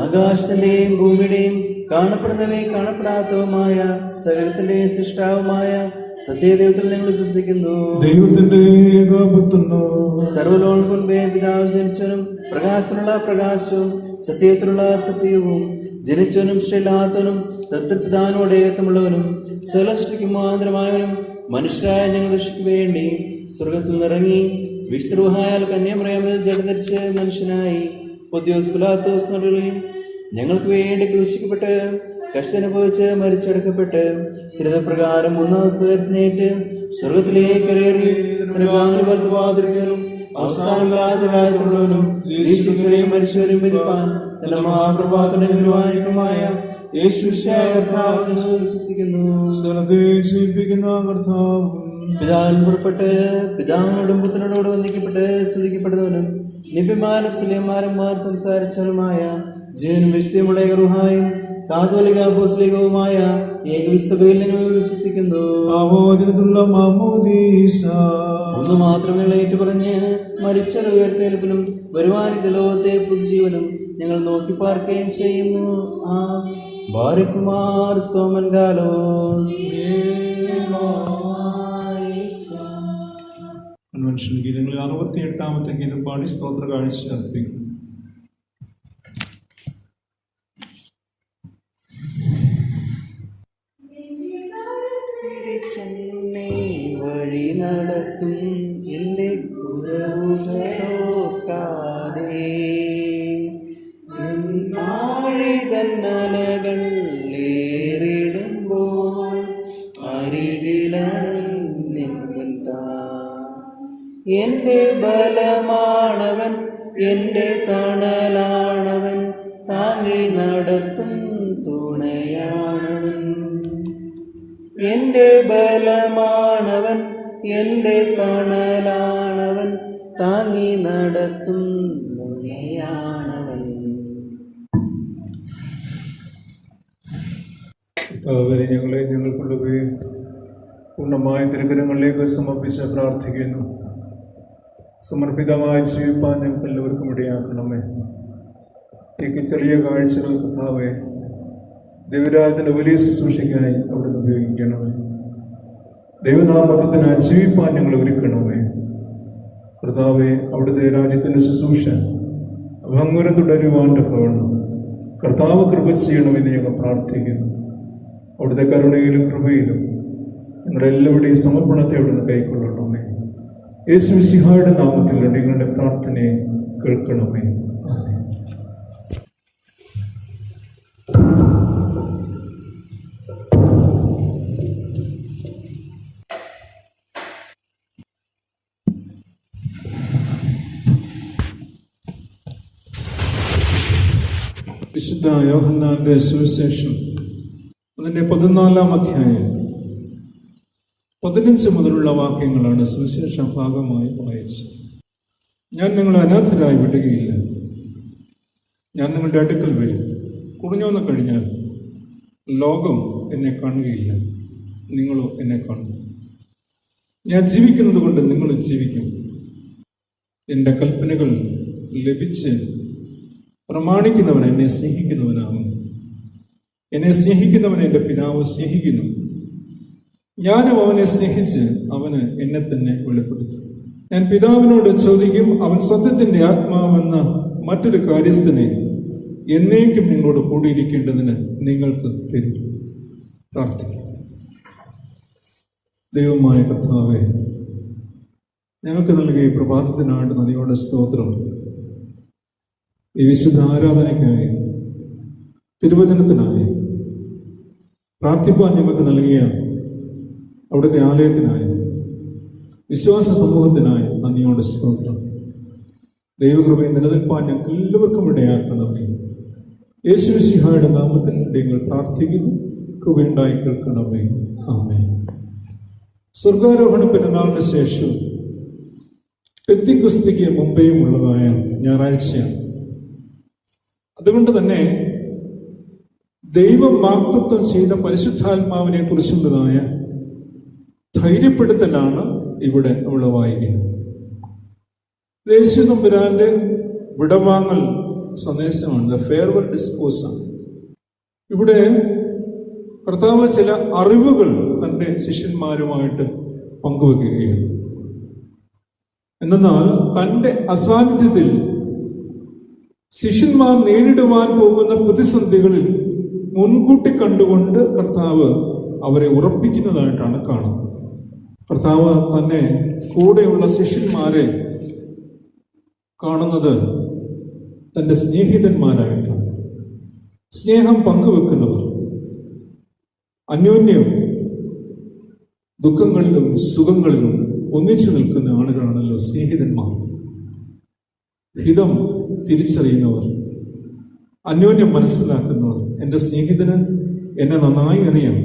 ആകാശത്തിന്റെയും ഭൂമിയുടെയും കാണപ്പെടുന്നവയും കാണപ്പെടാത്തതുമായ സകലത്തിന്റെയും സൃഷ്ടാവുമായ സത്യദൈവത്തിൽ ഞങ്ങൾ വിശ്വസിക്കുന്നു. ദൈവത്തിന്റെ ഏകപുത്രനോ സർവ്വലോകങ്ങൾക്ക് മുൻപേ പിതാവ് ജനിച്ചവനും പ്രകാശത്തിനുള്ള പ്രകാശവും സത്യത്തിലുള്ള സത്യവും ജനിച്ചവനും ഇഷ്ടമില്ലാത്തവനും തത്വപിതാവിനോട് ഏകത്വമുള്ളവനും സകലസൃഷ്ടിക്ക് മുഖാന്തരമായവനും മനുഷ്യരായ ഞങ്ങൾ രക്ഷയ്ക്ക് വേണ്ടി സ്വർഗത്തിൽ നിന്നിറങ്ങി വിശ്രുഹായാൽ കന്യാമറിയാമിൽ ജഡധരിച്ച് മനുഷ്യനായി പൊന്തിയോസ് പിലാത്തോസ് നടുവിൽ ഞങ്ങൾക്ക് വേണ്ടി ക്രൂശിക്കപ്പെട്ട് കഷ്ടനുഭവിച്ച് മരിച്ചടക്കപ്പെട്ട് തിരുതപ്രകാരം ഒന്നാം സ്വയത്തിനേറ്റ് സ്വർഗത്തിലേക്ക് കയറി വലതുപാതിരിക്കുന്നവനും അവസാനമുള്ളവനും ജീവിക്കുന്നവരെയും മരിച്ചവരെയും വിധിപ്പാൻ തന്റെ മഹാപ്രഭാതത്തിന്റെ നിർവാഹികമായ വിശ്വസിക്കുന്നു. പിതാവിൽ പുറപ്പെട്ട് പിതാവിനോടും പുത്രനോടും വന്ദിക്കപ്പെട്ട് സ്തുതിക്കപ്പെടുന്നവനും നിബ്യമാരും സ്ലീയന്മാരന്മാർ സംസാരിച്ചവനുമായ ജീവനും വിശുദ്ധിയുമുള്ള ഗൃഹായും കാതോലിക അപ്പോസ്തലികവുമായ ഏകവിസ്തബയിൽ നിങ്ങൾ വിശ്വസിക്കുന്നു. ഒന്ന് മാത്രമേ ഏറ്റുപറഞ്ഞ് മരിച്ച ഉയർത്തെഴുപ്പിനും വരുവാനിന്റെ ലോകത്തെ പുതുജീവനും ഞങ്ങൾ നോക്കി പാർക്കുകയും ചെയ്യുന്നു. ആ ബാരക്കുമാർ സ്തോമൻ ഗാലോസ്. കൺവെൻഷൻ ഗീതങ്ങളിൽ 68-ാമത്തെ ഗീതം പാടി സ്തോത്ര കാഴ്ച അർപ്പിക്കും. വഴി നടത്തും എന്റെ കുറവുകളോക്കാതെ തന്നലകൾ ഏറിടുമ്പോൾ അരികിലടഞ്ഞെൻ താൻ. എൻ്റെ ബലമാണവൻ, എൻ്റെ തണലാണവൻ, താങ്ങി നടത്തും തുണയാണവൻ. എൻ്റെ ബലമാണവൻ, എൻ്റെ തണലാണവൻ, താങ്ങി നടത്തും തുണയാണവൻ. ഞങ്ങളെ ഞങ്ങൾക്കുള്ളവയെ പൂർണ്ണമായ തിരുക്കരങ്ങളിലേക്ക് സമർപ്പിച്ച് പ്രാർത്ഥിക്കുന്നു. സമർപ്പിതമായി ജീവിപ്പാൻ ഞങ്ങൾക്ക് എല്ലാവർക്കും ഇടയാക്കണമേ. എനിക്ക് ചെറിയ കാഴ്ചകൾ കർത്താവേ ദൈവരാജ്യത്തിൻ്റെ വലിയ ശുശ്രൂഷയ്ക്കായി അവിടുന്ന് ഉപയോഗിക്കണമേ. ദൈവനാമത്തിനായി ജീവിപ്പാൻ ഞങ്ങൾ ഒരുക്കണമേ. കർത്താവെ, അവിടുത്തെ രാജ്യത്തിൻ്റെ ശുശ്രൂഷ ഭംഗുരം തുടരുവാൻ്റെ പ്രവണം കർത്താവ് കൃപ ചെയ്യണമെന്ന് ഞങ്ങൾ പ്രാർത്ഥിക്കുന്നു. അവിടുത്തെ കരുണയിലും കൃപയിലും ഞങ്ങളെല്ലാവരുടെയും സമർപ്പണത്തെ അവിടുന്ന് കൈക്കൊള്ളണമേ. യേശു മിശിഹായുടെ നാമത്തിൽ നിങ്ങളുടെ പ്രാർത്ഥനയെ കേൾക്കണമേ. വിശുദ്ധ യോഹന്നാന്റെ സുവിശേഷം അതിൻ്റെ 14-ാം അധ്യായം 15 മുതലുള്ള വാക്യങ്ങളാണ് സുവിശേഷ ഭാഗമായി വായിച്ചത്. ഞാൻ നിങ്ങളെ അനാഥരായി വിടുകയില്ല, ഞാൻ നിങ്ങളുടെ അടുക്കൽ വരും. കുറഞ്ഞോന്ന് കഴിഞ്ഞാൽ ലോകം എന്നെ കാണുകയില്ല, നിങ്ങളോ എന്നെ കാണും. ഞാൻ ജീവിക്കുന്നത് കൊണ്ട് നിങ്ങളും ജീവിക്കും. എൻ്റെ കൽപ്പനകൾ ലഭിച്ച് പ്രമാണിക്കുന്നവൻ എന്നെ സ്നേഹിക്കുന്നവനാകും. എന്നെ സ്നേഹിക്കുന്നവൻ എൻ്റെ പിതാവ് സ്നേഹിക്കുന്നു. ഞാനും അവനെ സ്നേഹിച്ച് അവന് എന്നെ തന്നെ വെളിപ്പെടുത്തും. ഞാൻ പിതാവിനോട് ചോദിക്കും, അവൻ സത്യത്തിൻ്റെ ആത്മാവെന്ന മറ്റൊരു കാര്യസ്ഥനെ എന്നേക്കും നിങ്ങളോട് കൂടിയിരിക്കേണ്ടതിന് നിങ്ങൾക്ക് തരും. പ്രാർത്ഥിക്കും. ദൈവമായ കർത്താവേ, ഞങ്ങൾക്ക് നൽകിയ ഈ പ്രഭാതത്തിനായിട്ട് നദിയോടെ സ്തോത്രം. ഈ വിശുദ്ധ ആരാധനയ്ക്കായി, തിരുവചനത്തിനായി, പ്രാർത്ഥിപ്പാൻ ഞങ്ങൾക്ക് നൽകിയ അവിടുത്തെ ആലയത്തിനായി, വിശ്വാസ സമൂഹത്തിനായി നന്ദിയോടെ സ്തോത്രം. ദൈവകൃപയെ നിലനിൽപ്പാൻ ഞങ്ങൾക്ക് എല്ലാവർക്കും ഇടയാക്കണമേ. യേശു മിശിഹായുടെ നാമത്തിൽ ഞങ്ങൾ പ്രാർത്ഥിക്കുന്നു. കൃപയുണ്ടായി കേൾക്കണമേ. ആമേൻ. സ്വർഗാരോഹണ പെരുന്നാളിന് ശേഷം പെന്തിക്കോസ്തിക്ക് മുമ്പേയും ഉള്ളതായ ഞായറാഴ്ചയാണ്. അതുകൊണ്ട് തന്നെ ദൈവം വാഗ്ദത്തം ചെയ്ത പരിശുദ്ധാത്മാവിനെ കുറിച്ചുള്ളതായ ധൈര്യപ്പെടുത്തലാണ് ഇവിടെ നമ്മൾ വായിക്കുന്നത്. യേശു തമ്പുരാന്റെ വിടവാങ്ങൽ സന്ദേശമാണ്, ദ ഫെയർവെൽ ഡിസ്കോഴ്സ് ആണ്. ഇവിടെ കർത്താവ് ചില അറിവുകൾ തൻ്റെ ശിഷ്യന്മാരുമായിട്ട് പങ്കുവെക്കുകയാണ്. എന്നാൽ തൻ്റെ അസാന്നിധ്യത്തിൽ ശിഷ്യന്മാർ നേരിടുവാൻ പോകുന്ന പ്രതിസന്ധികളിൽ മുൻകൂട്ടി കണ്ടുകൊണ്ട് കർത്താവ് അവരെ ഉറപ്പിക്കുന്നതായിട്ടാണ് കാണുന്നത്. കർത്താവ് തന്നെ കൂടെയുള്ള ശിഷ്യന്മാരെ കാണുന്നത് തൻ്റെ സ്നേഹിതന്മാരായിട്ടാണ്. സ്നേഹം പങ്കുവെക്കുന്നവർ, അന്യോന്യം ദുഃഖങ്ങളിലും സുഖങ്ങളിലും ഒന്നിച്ചു നിൽക്കുന്ന ആളുകളാണല്ലോ സ്നേഹിതന്മാർ. ഹിതം തിരിച്ചറിയുന്നവർ, അന്യോന്യം മനസ്സിലാക്കുന്നവർ. എൻ്റെ സ്നേഹിതന് എന്നെ നന്നായി അറിയാം.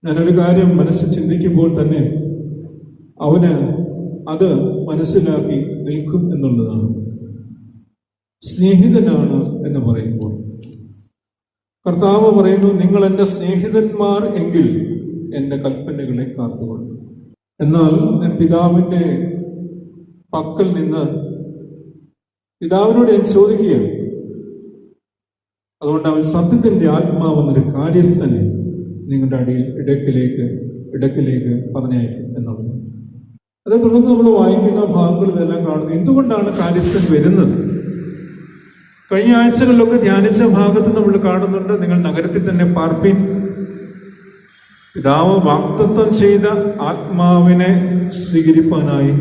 ഞാനൊരു കാര്യം മനസ്സിൽ ചിന്തിക്കുമ്പോൾ തന്നെ അവന് അത് മനസ്സിലാക്കി നിൽക്കും എന്നുള്ളതാണ് സ്നേഹിതനാണ് എന്ന് പറയുമ്പോൾ. കർത്താവ് പറയുന്നു, നിങ്ങൾ എൻ്റെ സ്നേഹിതന്മാർ എങ്കിൽ എൻ്റെ കൽപ്പനകളെ കാത്തുകൊള്ളും. എന്നാൽ ഞാൻ പിതാവിൻ്റെ പക്കൽ നിന്ന് പിതാവിനോട് ഞാൻ ചോദിക്കുകയാണ്. അതുകൊണ്ട് അവൻ സത്യത്തിൻ്റെ ആത്മാവെന്നൊരു കാര്യസ്ഥനെ നിങ്ങളുടെ അടിയിൽ ഇടക്കിലേക്ക് പറഞ്ഞയക്കും എന്നുള്ളത്. അതേ തുടർന്ന് നമ്മൾ വായിക്കുന്ന ഭാഗങ്ങളിലെല്ലാം കാണുന്നത് എന്തുകൊണ്ടാണ് കാര്യസ്ഥൻ വരുന്നത്. കഴിഞ്ഞ ആഴ്ചകളിലൊക്കെ ധ്യാനിച്ച ഭാഗത്ത് നമ്മൾ കാണുന്നുണ്ട്, നിങ്ങൾ നഗരത്തിൽ തന്നെ പാർപ്പിൻ. പിതാവ് വാഗ്ദത്തം ചെയ്ത ആത്മാവിനെ സ്വീകരിപ്പാനായി,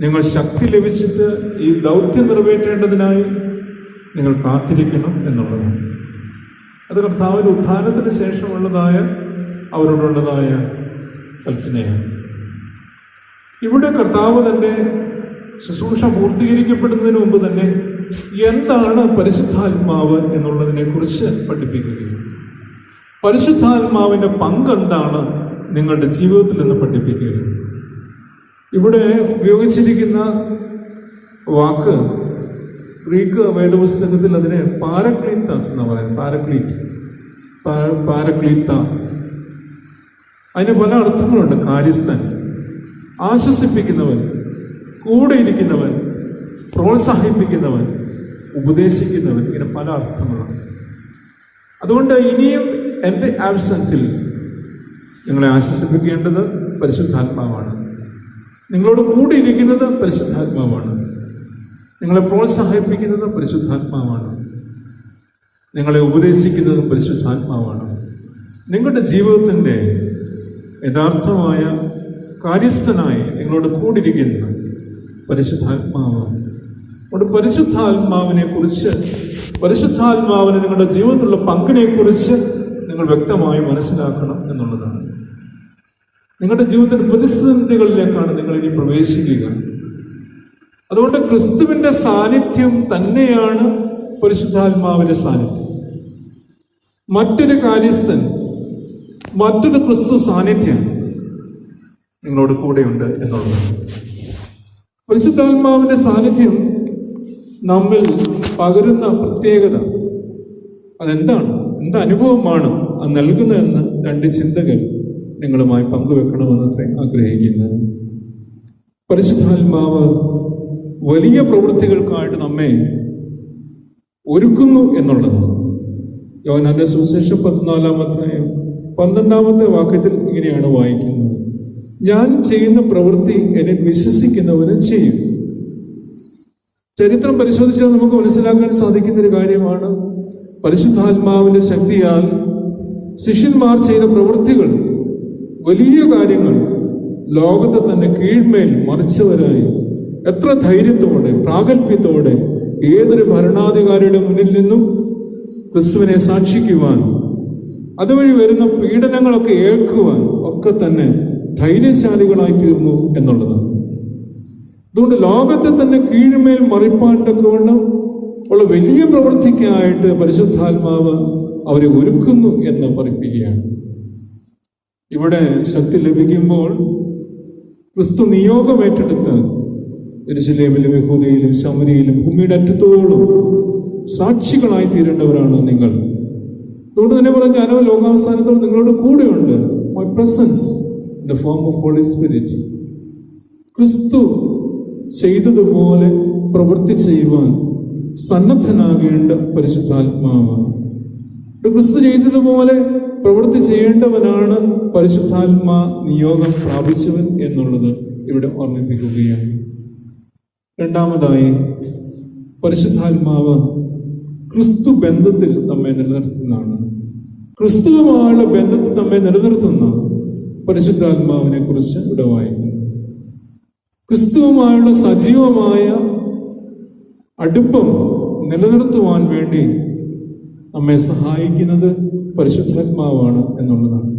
നിങ്ങൾ ശക്തി ലഭിച്ചിട്ട് ഈ ദൗത്യം നിറവേറ്റേണ്ടതിനായി നിങ്ങൾ കാത്തിരിക്കണം എന്നുള്ളതാണ്. അത് കർത്താവിൻ്റെ ഉത്ഥാനത്തിന് ശേഷമുള്ളതായ അവരോടുള്ളതായ കൽപ്പനയാണ്. ഇവിടെ കർത്താവ് തന്നെ ശുശ്രൂഷ പൂർത്തീകരിക്കപ്പെടുന്നതിന് മുമ്പ് തന്നെ എന്താണ് പരിശുദ്ധാത്മാവ് എന്നുള്ളതിനെ കുറിച്ച് പഠിപ്പിക്കുകയും പരിശുദ്ധാത്മാവിൻ്റെ പങ്കെന്താണ് നിങ്ങളുടെ ജീവിതത്തിൽ നിന്ന് പഠിപ്പിക്കുകയും. ഇവിടെ ഉപയോഗിച്ചിരിക്കുന്ന വാക്ക് ഗ്രീക്ക് വേദപുസ്തകത്തിൽ അതിനെ പാരക്ലീത്താസ് എന്ന് പറയുന്നത്. പാരക്ലീത്ത അതിന് പല അർത്ഥങ്ങളുണ്ട്. കാര്യസ്ഥൻ, ആശ്വസിപ്പിക്കുന്നവൻ, കൂടെ ഇരിക്കുന്നവൻ, പ്രോത്സാഹിപ്പിക്കുന്നവൻ, ഉപദേശിക്കുന്നവൻ, ഇങ്ങനെ പല അർത്ഥങ്ങളാണ്. അതുകൊണ്ട് ഇനിയും എൻ്റെ ആബ്സൻസിൽ നിങ്ങളെ ആശ്വസിപ്പിക്കേണ്ടത് പരിശുദ്ധാത്മാവാണ്. നിങ്ങളോട് കൂടെ ഇരിക്കുന്നത് പരിശുദ്ധാത്മാവാണ്. നിങ്ങളെ പ്രോത്സാഹിപ്പിക്കുന്നത് പരിശുദ്ധാത്മാവാണ്. നിങ്ങളെ ഉപദേശിക്കുന്നതും പരിശുദ്ധാത്മാവാണ്. നിങ്ങളുടെ ജീവിതത്തിൻ്റെ യഥാർത്ഥമായ കാര്യസ്ഥനായി നിങ്ങളോട് കൂടിയിരിക്കുന്ന പരിശുദ്ധാത്മാവാണ്. അതുകൊണ്ട് പരിശുദ്ധാത്മാവിനെ കുറിച്ച്, പരിശുദ്ധാത്മാവിന് നിങ്ങളുടെ ജീവിതത്തിലുള്ള പങ്കിനെ കുറിച്ച് നിങ്ങൾ വ്യക്തമായി മനസ്സിലാക്കണം എന്നുള്ളതാണ്. നിങ്ങളുടെ ജീവിതത്തിൻ്റെ പ്രതിസന്ധികളിലേക്കാണ് നിങ്ങൾ ഇനി പ്രവേശിക്കുക. അതുകൊണ്ട് ക്രിസ്തുവിൻ്റെ സാന്നിധ്യം തന്നെയാണ് പരിശുദ്ധാത്മാവിൻ്റെ സാന്നിധ്യം. മറ്റൊരു കാര്യസ്ഥൻ, മറ്റൊരു ക്രിസ്തു സാന്നിധ്യം നിങ്ങളോട് കൂടെയുണ്ട് എന്നുള്ളതാണ്. പരിശുദ്ധാത്മാവിൻ്റെ സാന്നിധ്യം നമ്മിൽ പകരുന്ന പ്രത്യേകത അതെന്താണ്, എന്ത് അനുഭവമാണ് അത് നൽകുന്നതെന്ന് രണ്ട് ചിന്തകൾ നിങ്ങളുമായി പങ്കുവെക്കണമെന്നത്രേ ആഗ്രഹിക്കുന്നത്. പരിശുദ്ധാത്മാവ് വലിയ പ്രവൃത്തികൾക്കായിട്ട് നമ്മെ ഒരുക്കുന്നു എന്നുള്ളതാണ്. യോഹന്നാന്റെ സുവിശേഷം 14-ാമത്തെ വാക്യത്തിൽ ഇങ്ങനെയാണ് വായിക്കുന്നത്: ഞാൻ ചെയ്യുന്ന പ്രവൃത്തി എന്നിൽ വിശ്വസിക്കുന്നവന് ചെയ്യും. ചരിത്രം പരിശോധിച്ചാൽ നമുക്ക് മനസ്സിലാക്കാൻ സാധിക്കുന്ന ഒരു കാര്യമാണ്, പരിശുദ്ധാത്മാവിന്റെ ശക്തിയാൽ ശിഷ്യന്മാർ ചെയ്ത പ്രവൃത്തികൾ, വലിയ കാര്യങ്ങൾ, ലോകത്തെ തന്നെ കീഴ്മേൽ മറിച്ചവരായി എത്ര ധൈര്യത്തോടെ, പ്രാഗൽഭ്യത്തോടെ ഏതൊരു ഭരണാധികാരിയുടെ മുന്നിൽ നിന്നും ക്രിസ്തുവിനെ സാക്ഷിക്കുവാൻ, അതുവഴി വരുന്ന പീഡനങ്ങളൊക്കെ ഏൽക്കുവാൻ ഒക്കെ തന്നെ ധൈര്യശാലികളായി തീർന്നു എന്നുള്ളതാണ്. അതുകൊണ്ട് ലോകത്തെ തന്നെ കീഴ്മേൽ മറിപ്പാണ്ടൊക്കെവണ്ണം ഉള്ള വലിയ പ്രവൃത്തിക്കായിട്ട് പരിശുദ്ധാത്മാവ് അവരെ ഒരുക്കുന്നു എന്ന് പഠിപ്പിക്കുകയാണ്. ഇവിടെ ശക്തി ലഭിക്കുമ്പോൾ ക്രിസ്തു നിയോഗം ഏറ്റെടുത്ത് യെരൂശലേമിലും യഹൂദയിലും ശമരിയിലും ഭൂമിയുടെ അറ്റത്തോളം സാക്ഷികളായി തീരേണ്ടവരാണ് നിങ്ങൾ. അതുകൊണ്ട് തന്നെ പറഞ്ഞ ഞാനോ ലോകാവസാനത്തോളം നിങ്ങളോട് കൂടെയുണ്ട്. My presence in the form of holy spirit. ക്രിസ്തു ചെയ്തതുപോലെ പ്രവൃത്തി ചെയ്യുവാൻ സന്നദ്ധനാകേണ്ട പരിശുദ്ധാത്മാവാണ്. ക്രിസ്തു ചെയ്തതുപോലെ പ്രവൃത്തി ചെയ്യേണ്ടവനാണ് പരിശുദ്ധാത്മാ നിയോഗം പ്രാപിച്ചവൻ എന്നുള്ളത് ഇവിടെ ഓർമ്മിപ്പിക്കുകയാണ്. രണ്ടാമതായി, പരിശുദ്ധാത്മാവ് ക്രിസ്തു ബന്ധത്തിൽ നമ്മെ നിലനിർത്തുന്നതാണ്. ക്രിസ്തുവുമായുള്ള ബന്ധത്തിൽ നമ്മെ നിലനിർത്തുന്ന പരിശുദ്ധാത്മാവിനെ കുറിച്ച് ഇവിടെ വായിക്കുന്നു. ക്രിസ്തുവുമായുള്ള സജീവമായ അടുപ്പം നിലനിർത്തുവാൻ വേണ്ടി നമ്മെ സഹായിക്കുന്നത് പരിശുദ്ധാത്മാവാണ് എന്നുള്ളതാണ്.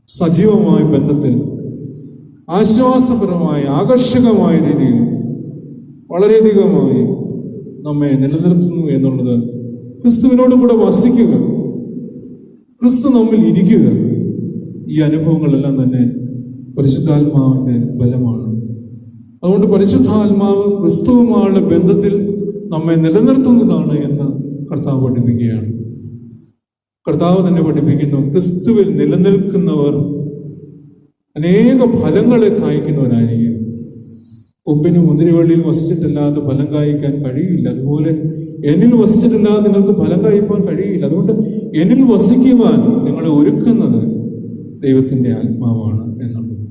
സജീവമായ ബന്ധത്തിൽ ആശ്വാസപരമായ, ആകർഷകമായ രീതിയിൽ വളരെയധികമായി നമ്മെ നിലനിർത്തുന്നു എന്നുള്ളത്, ക്രിസ്തുവിനോട് കൂടെ വസിക്കുക, ക്രിസ്തു നമ്മിൽ ഇരിക്കുക, ഈ അനുഭവങ്ങളെല്ലാം തന്നെ പരിശുദ്ധാത്മാവിന്റെ ബലമാണ്. അതുകൊണ്ട് പരിശുദ്ധാത്മാവ് ക്രിസ്തുവുമായുള്ള ബന്ധത്തിൽ നമ്മെ നിലനിർത്തുന്നതാണ് എന്ന് കർത്താവ് പഠിപ്പിക്കുകയാണ്. കർത്താവ് തന്നെ പഠിപ്പിക്കുന്നു, ക്രിസ്തുവിൽ നിലനിൽക്കുന്നവർ അനേക ഫലങ്ങളെ കായ്ക്കുന്നവരായിരിക്കും. കൊമ്പിന് മുന്തിരിവള്ളിയിൽ വസിച്ചിട്ടില്ലാതെ ഫലം കായ്ക്കാൻ കഴിയില്ല. അതുപോലെ എന്നിൽ വസിച്ചിട്ടില്ലാതെ നിങ്ങൾക്ക് ഫലം കായ്പാൻ കഴിയില്ല. അതുകൊണ്ട് എന്നിൽ വസിക്കുവാൻ നിങ്ങളെ ഒരുക്കുന്നത് ദൈവത്തിൻ്റെ ആത്മാവാണ് എന്നുള്ളത്.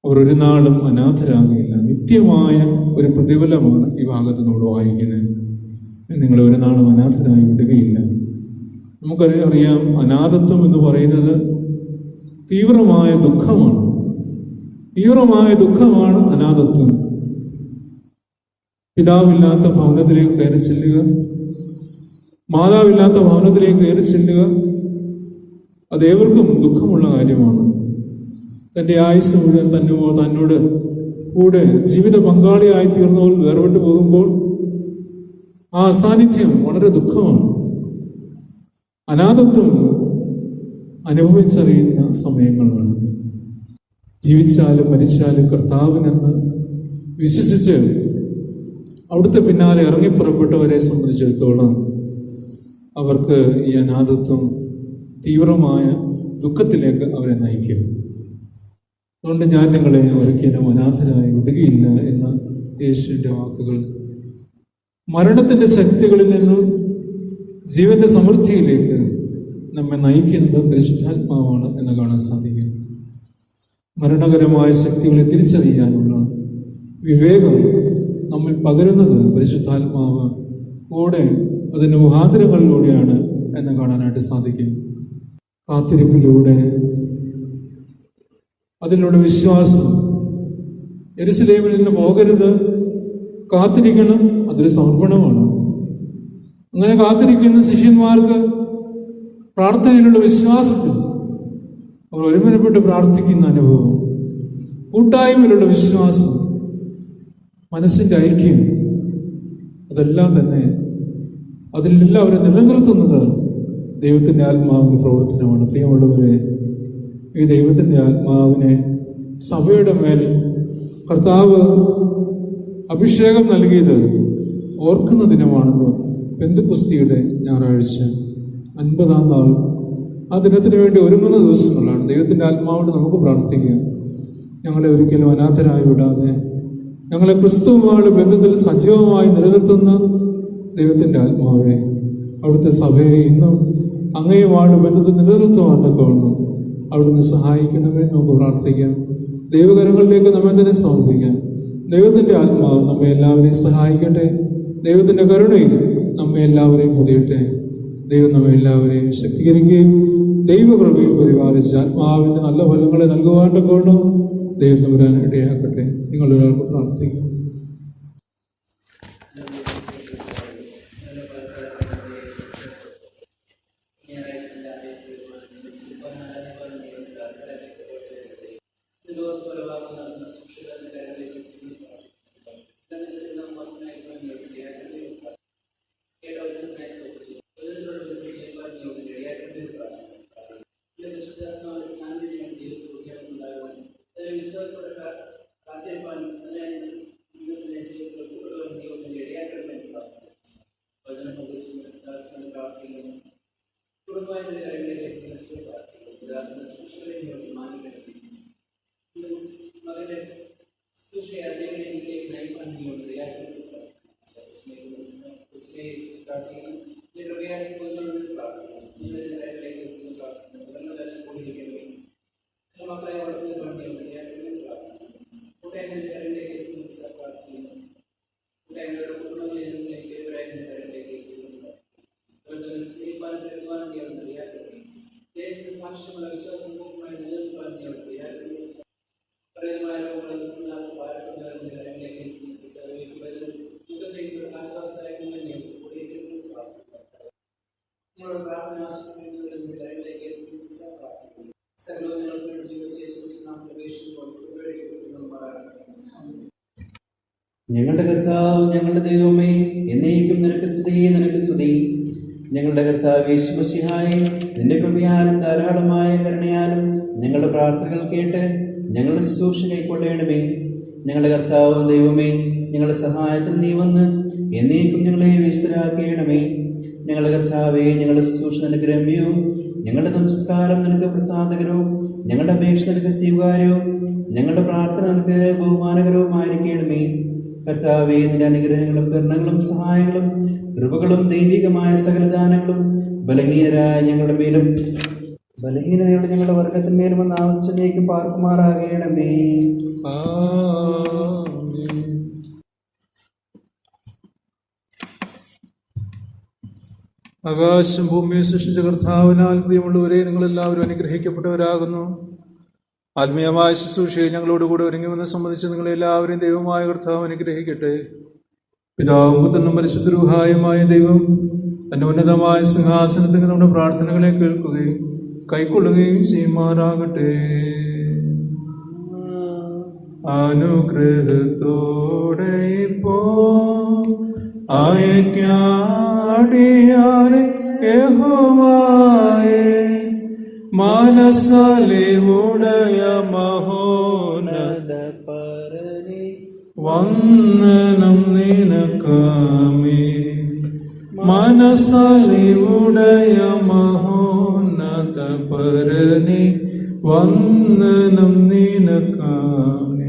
അവർ ഒരു നാളും അനാഥരാകില്ല. നിത്യമായ ഒരു പ്രതിഫലമാണ് ഈ ഭാഗത്ത് നമ്മൾ വായിക്കുന്നത്. നിങ്ങളെ ഒരു നാളും അനാഥരായി വിടുകയില്ല. നമുക്കറിയാം, അനാഥത്വം എന്ന് പറയുന്നത് തീവ്രമായ ദുഃഖമാണ്. തീവ്രമായ ദുഃഖമാണ് അനാഥത്വം. പിതാവില്ലാത്ത ഭവനത്തിലേക്ക് കയറി ചെല്ലുക, മാതാവില്ലാത്ത ഭവനത്തിലേക്ക് കയറി ചെല്ലുക, അതേവർക്കും ദുഃഖമുള്ള കാര്യമാണ്. തൻ്റെ ആയുസ് മുഴുവൻ തന്നോട് കൂടെ ജീവിത പങ്കാളിയായി തീർന്നവൾ വേർപെട്ടു പോകുമ്പോൾ ആ അസാന്നിധ്യം വളരെ ദുഃഖമാണ്. അനാഥത്വം അനുഭവിച്ചറിയുന്ന സമയങ്ങളാണ്. ജീവിച്ചാലും മരിച്ചാലും കർത്താവിനെന്ന് വിശ്വസിച്ച് അവിടുത്തെ പിന്നാലെ ഇറങ്ങിപ്പുറപ്പെട്ടവരെ സംബന്ധിച്ചിടത്തോളം അവർക്ക് ഈ അനാഥത്വം തീവ്രമായ ദുഃഖത്തിലേക്ക് അവരെ നയിക്കും. അതുകൊണ്ട് ഞാൻ നിങ്ങളെ ഒരിക്കലും അനാഥരായി വിടുകയില്ല എന്ന യേശുവിൻ്റെ വാക്കുകൾ മരണത്തിൻ്റെ ശക്തികളിൽ നിന്നും ജീവന്റെ സമൃദ്ധിയിലേക്ക് നമ്മെ നയിക്കുന്നത് പരിശുദ്ധാത്മാവാണ് എന്ന് കാണാൻ സാധിക്കും. മരണകരമായ ശക്തികളെ തിരിച്ചറിയാനുള്ള വിവേകം നമ്മൾ പകരുന്നത് പരിശുദ്ധാത്മാവ് കൂടെ അതിൻ്റെ മുഖാന്തരങ്ങളിലൂടെയാണ് എന്ന് കാണാനായിട്ട് സാധിക്കും. കാത്തിരിപ്പിലൂടെ, അതിലൂടെ വിശ്വാസം. യെരുശലേമിൽ നിന്ന് പോകരുത്, കാത്തിരിക്കണം, അതൊരു സമർപ്പണമാണ്. അങ്ങനെ കാത്തിരിക്കുന്ന ശിഷ്യന്മാർക്ക് പ്രാർത്ഥനയിലുള്ള വിശ്വാസത്തിൽ അവർ ഒരുമനപ്പെട്ട് പ്രാർത്ഥിക്കുന്ന അനുഭവം, കൂട്ടായ്മയിലുള്ള വിശ്വാസം, മനസ്സിൻ്റെ ഐക്യം, അതെല്ലാം തന്നെ അതിലെല്ലാം അവരെ നിലനിർത്തുന്നത് ദൈവത്തിൻ്റെ ആത്മാവിൻ്റെ പ്രവർത്തനമാണ്. പ്രിയമുള്ളവരെ, ഈ ദൈവത്തിൻ്റെ ആത്മാവിനെ സഭയുടെ മേൽ കർത്താവ് അഭിഷേകം നൽകിയത് ഓർക്കുന്ന ദിനമാണല്ലോ പെന്തക്കോസ്തിയുടെ ഞായറാഴ്ച, 50-ാം നാൾ. ആ ദിനത്തിന് വേണ്ടി ഒരുങ്ങുന്ന ദിവസങ്ങളാണ്. ദൈവത്തിൻ്റെ ആത്മാവോട് നമുക്ക് പ്രാർത്ഥിക്കാം. ഞങ്ങളെ ഒരിക്കലും അനാഥരായി വിടാതെ ഞങ്ങളെ ക്രിസ്തുവുമായുള്ള ബന്ധത്തിൽ സജീവമായി നിലനിർത്തുന്ന ദൈവത്തിൻ്റെ ആത്മാവെ, അവിടുത്തെ സഭയെ ഇന്നും അങ്ങയുമായുള്ള ബന്ധത്തിൽ നിലനിർത്തുവാനൊക്കെ വേണം. അവിടുന്ന് സഹായിക്കണമേ നമുക്ക് പ്രാർത്ഥിക്കാം. ദൈവകരങ്ങളിലേക്ക് നമ്മെ തന്നെ സമർപ്പിക്കാം. ദൈവത്തിൻ്റെ ആത്മാവ് നമ്മെ എല്ലാവരെയും സഹായിക്കട്ടെ. ദൈവത്തിൻ്റെ കരുണയിൽ നമ്മെ എല്ലാവരെയും പൊതിയട്ടെ. ദൈവം നമ്മെ എല്ലാവരെയും ശക്തീകരിക്കുകയും ദൈവകൃപയിൽ പരിപാലിച്ച് ആത്മാവിൻ്റെ നല്ല ഫലങ്ങളെ നൽകുവാനൊക്കെ വേണം. ദൈവം തമ്പുരാൻ ഇടയാക്കട്ടെ. നിങ്ങളൊരാൾക്ക് പ്രാർത്ഥിക്കും. ഞങ്ങളുടെ കർത്താവ്, ഞങ്ങളുടെ ദൈവമേ, എന്നേക്കും നിനക്ക് സ്തുതി, നിനക്ക് സ്തുതി. ഞങ്ങളുടെ കർത്താവ് യേശു മശിഹായേ, നിന്റെ കൃപയാലും ധാരാളമായ കരുണയാലും ഞങ്ങളുടെ പ്രാർത്ഥനകൾ കേട്ട് ഞങ്ങളുടെ ശുശ്രൂഷ കൈക്കൊള്ളണമേ. ഞങ്ങളുടെ കർത്താവ് ദൈവമേ, ഞങ്ങളുടെ സഹായത്തിന് നീ വന്ന് എന്നേക്കും ഞങ്ങളെ വിശുദ്ധരാക്കണമേ. ഞങ്ങളുടെ കർത്താവേ, ഞങ്ങളുടെ ശുശ്രൂഷ നിനക്ക് രമ്യവും ഞങ്ങളുടെ നമസ്കാരം നിനക്ക് പ്രസാദകരവും ഞങ്ങളുടെ അപേക്ഷ നിനക്ക് സ്വീകാര്യവും ഞങ്ങളുടെ പ്രാർത്ഥന നിനക്ക് ബഹുമാനകരവുമായിരിക്കണമേ. കർത്താവേ, നിന്റെ അനുഗ്രഹങ്ങളും കരുണകളും സഹായങ്ങളും കൃപകളും ദൈവികമായ സകലദാനങ്ങളും ബലഹീനരായ ഞങ്ങളുടെ മേലും ബലഹീനതയുടെ ഞങ്ങളുടെ വർഗത്തിന്മേലും വന്ന് ആവശ്യത്തിലേക്ക് പാർക്കുമാറാകണമേ. ആകാശം ഭൂമിയെ സൃഷ്ടിച്ച കർത്താവിനാൽ പ്രിയമുള്ളവരെ, നിങ്ങളെല്ലാവരും അനുഗ്രഹിക്കപ്പെട്ടവരാകുന്നു. ആത്മീയമായ ശുശ്രൂഷയെ ഞങ്ങളോടുകൂടെ ഒരുങ്ങുമെന്ന് സംബന്ധിച്ച് നിങ്ങളെല്ലാവരെയും ദൈവമായ കർത്താവ് അനുഗ്രഹിക്കട്ടെ. പിതാവും പുത്രനും പരിശുദ്ധരൂഹായുമായ ദൈവം തന്റെ ഉന്നതമായ സിംഹാസനത്തിൽ നമ്മുടെ പ്രാർത്ഥനകളെ കേൾക്കുകയും കൈക്കൊള്ളുകയും ചെയ്യുമാറാകട്ടെ. അനുഗ്രഹത്തോടെ ഇപ്പോ അയക്കാടിയാരെ യഹോവായേ, മനസ്സലിവുടയ മഹോന്നത പരനെ വന്ദനം നിനക്കാമേ. മനസ്സലിവുടയ മഹോന്നത പരനെ വന്ദനം നിനക്കാമേ.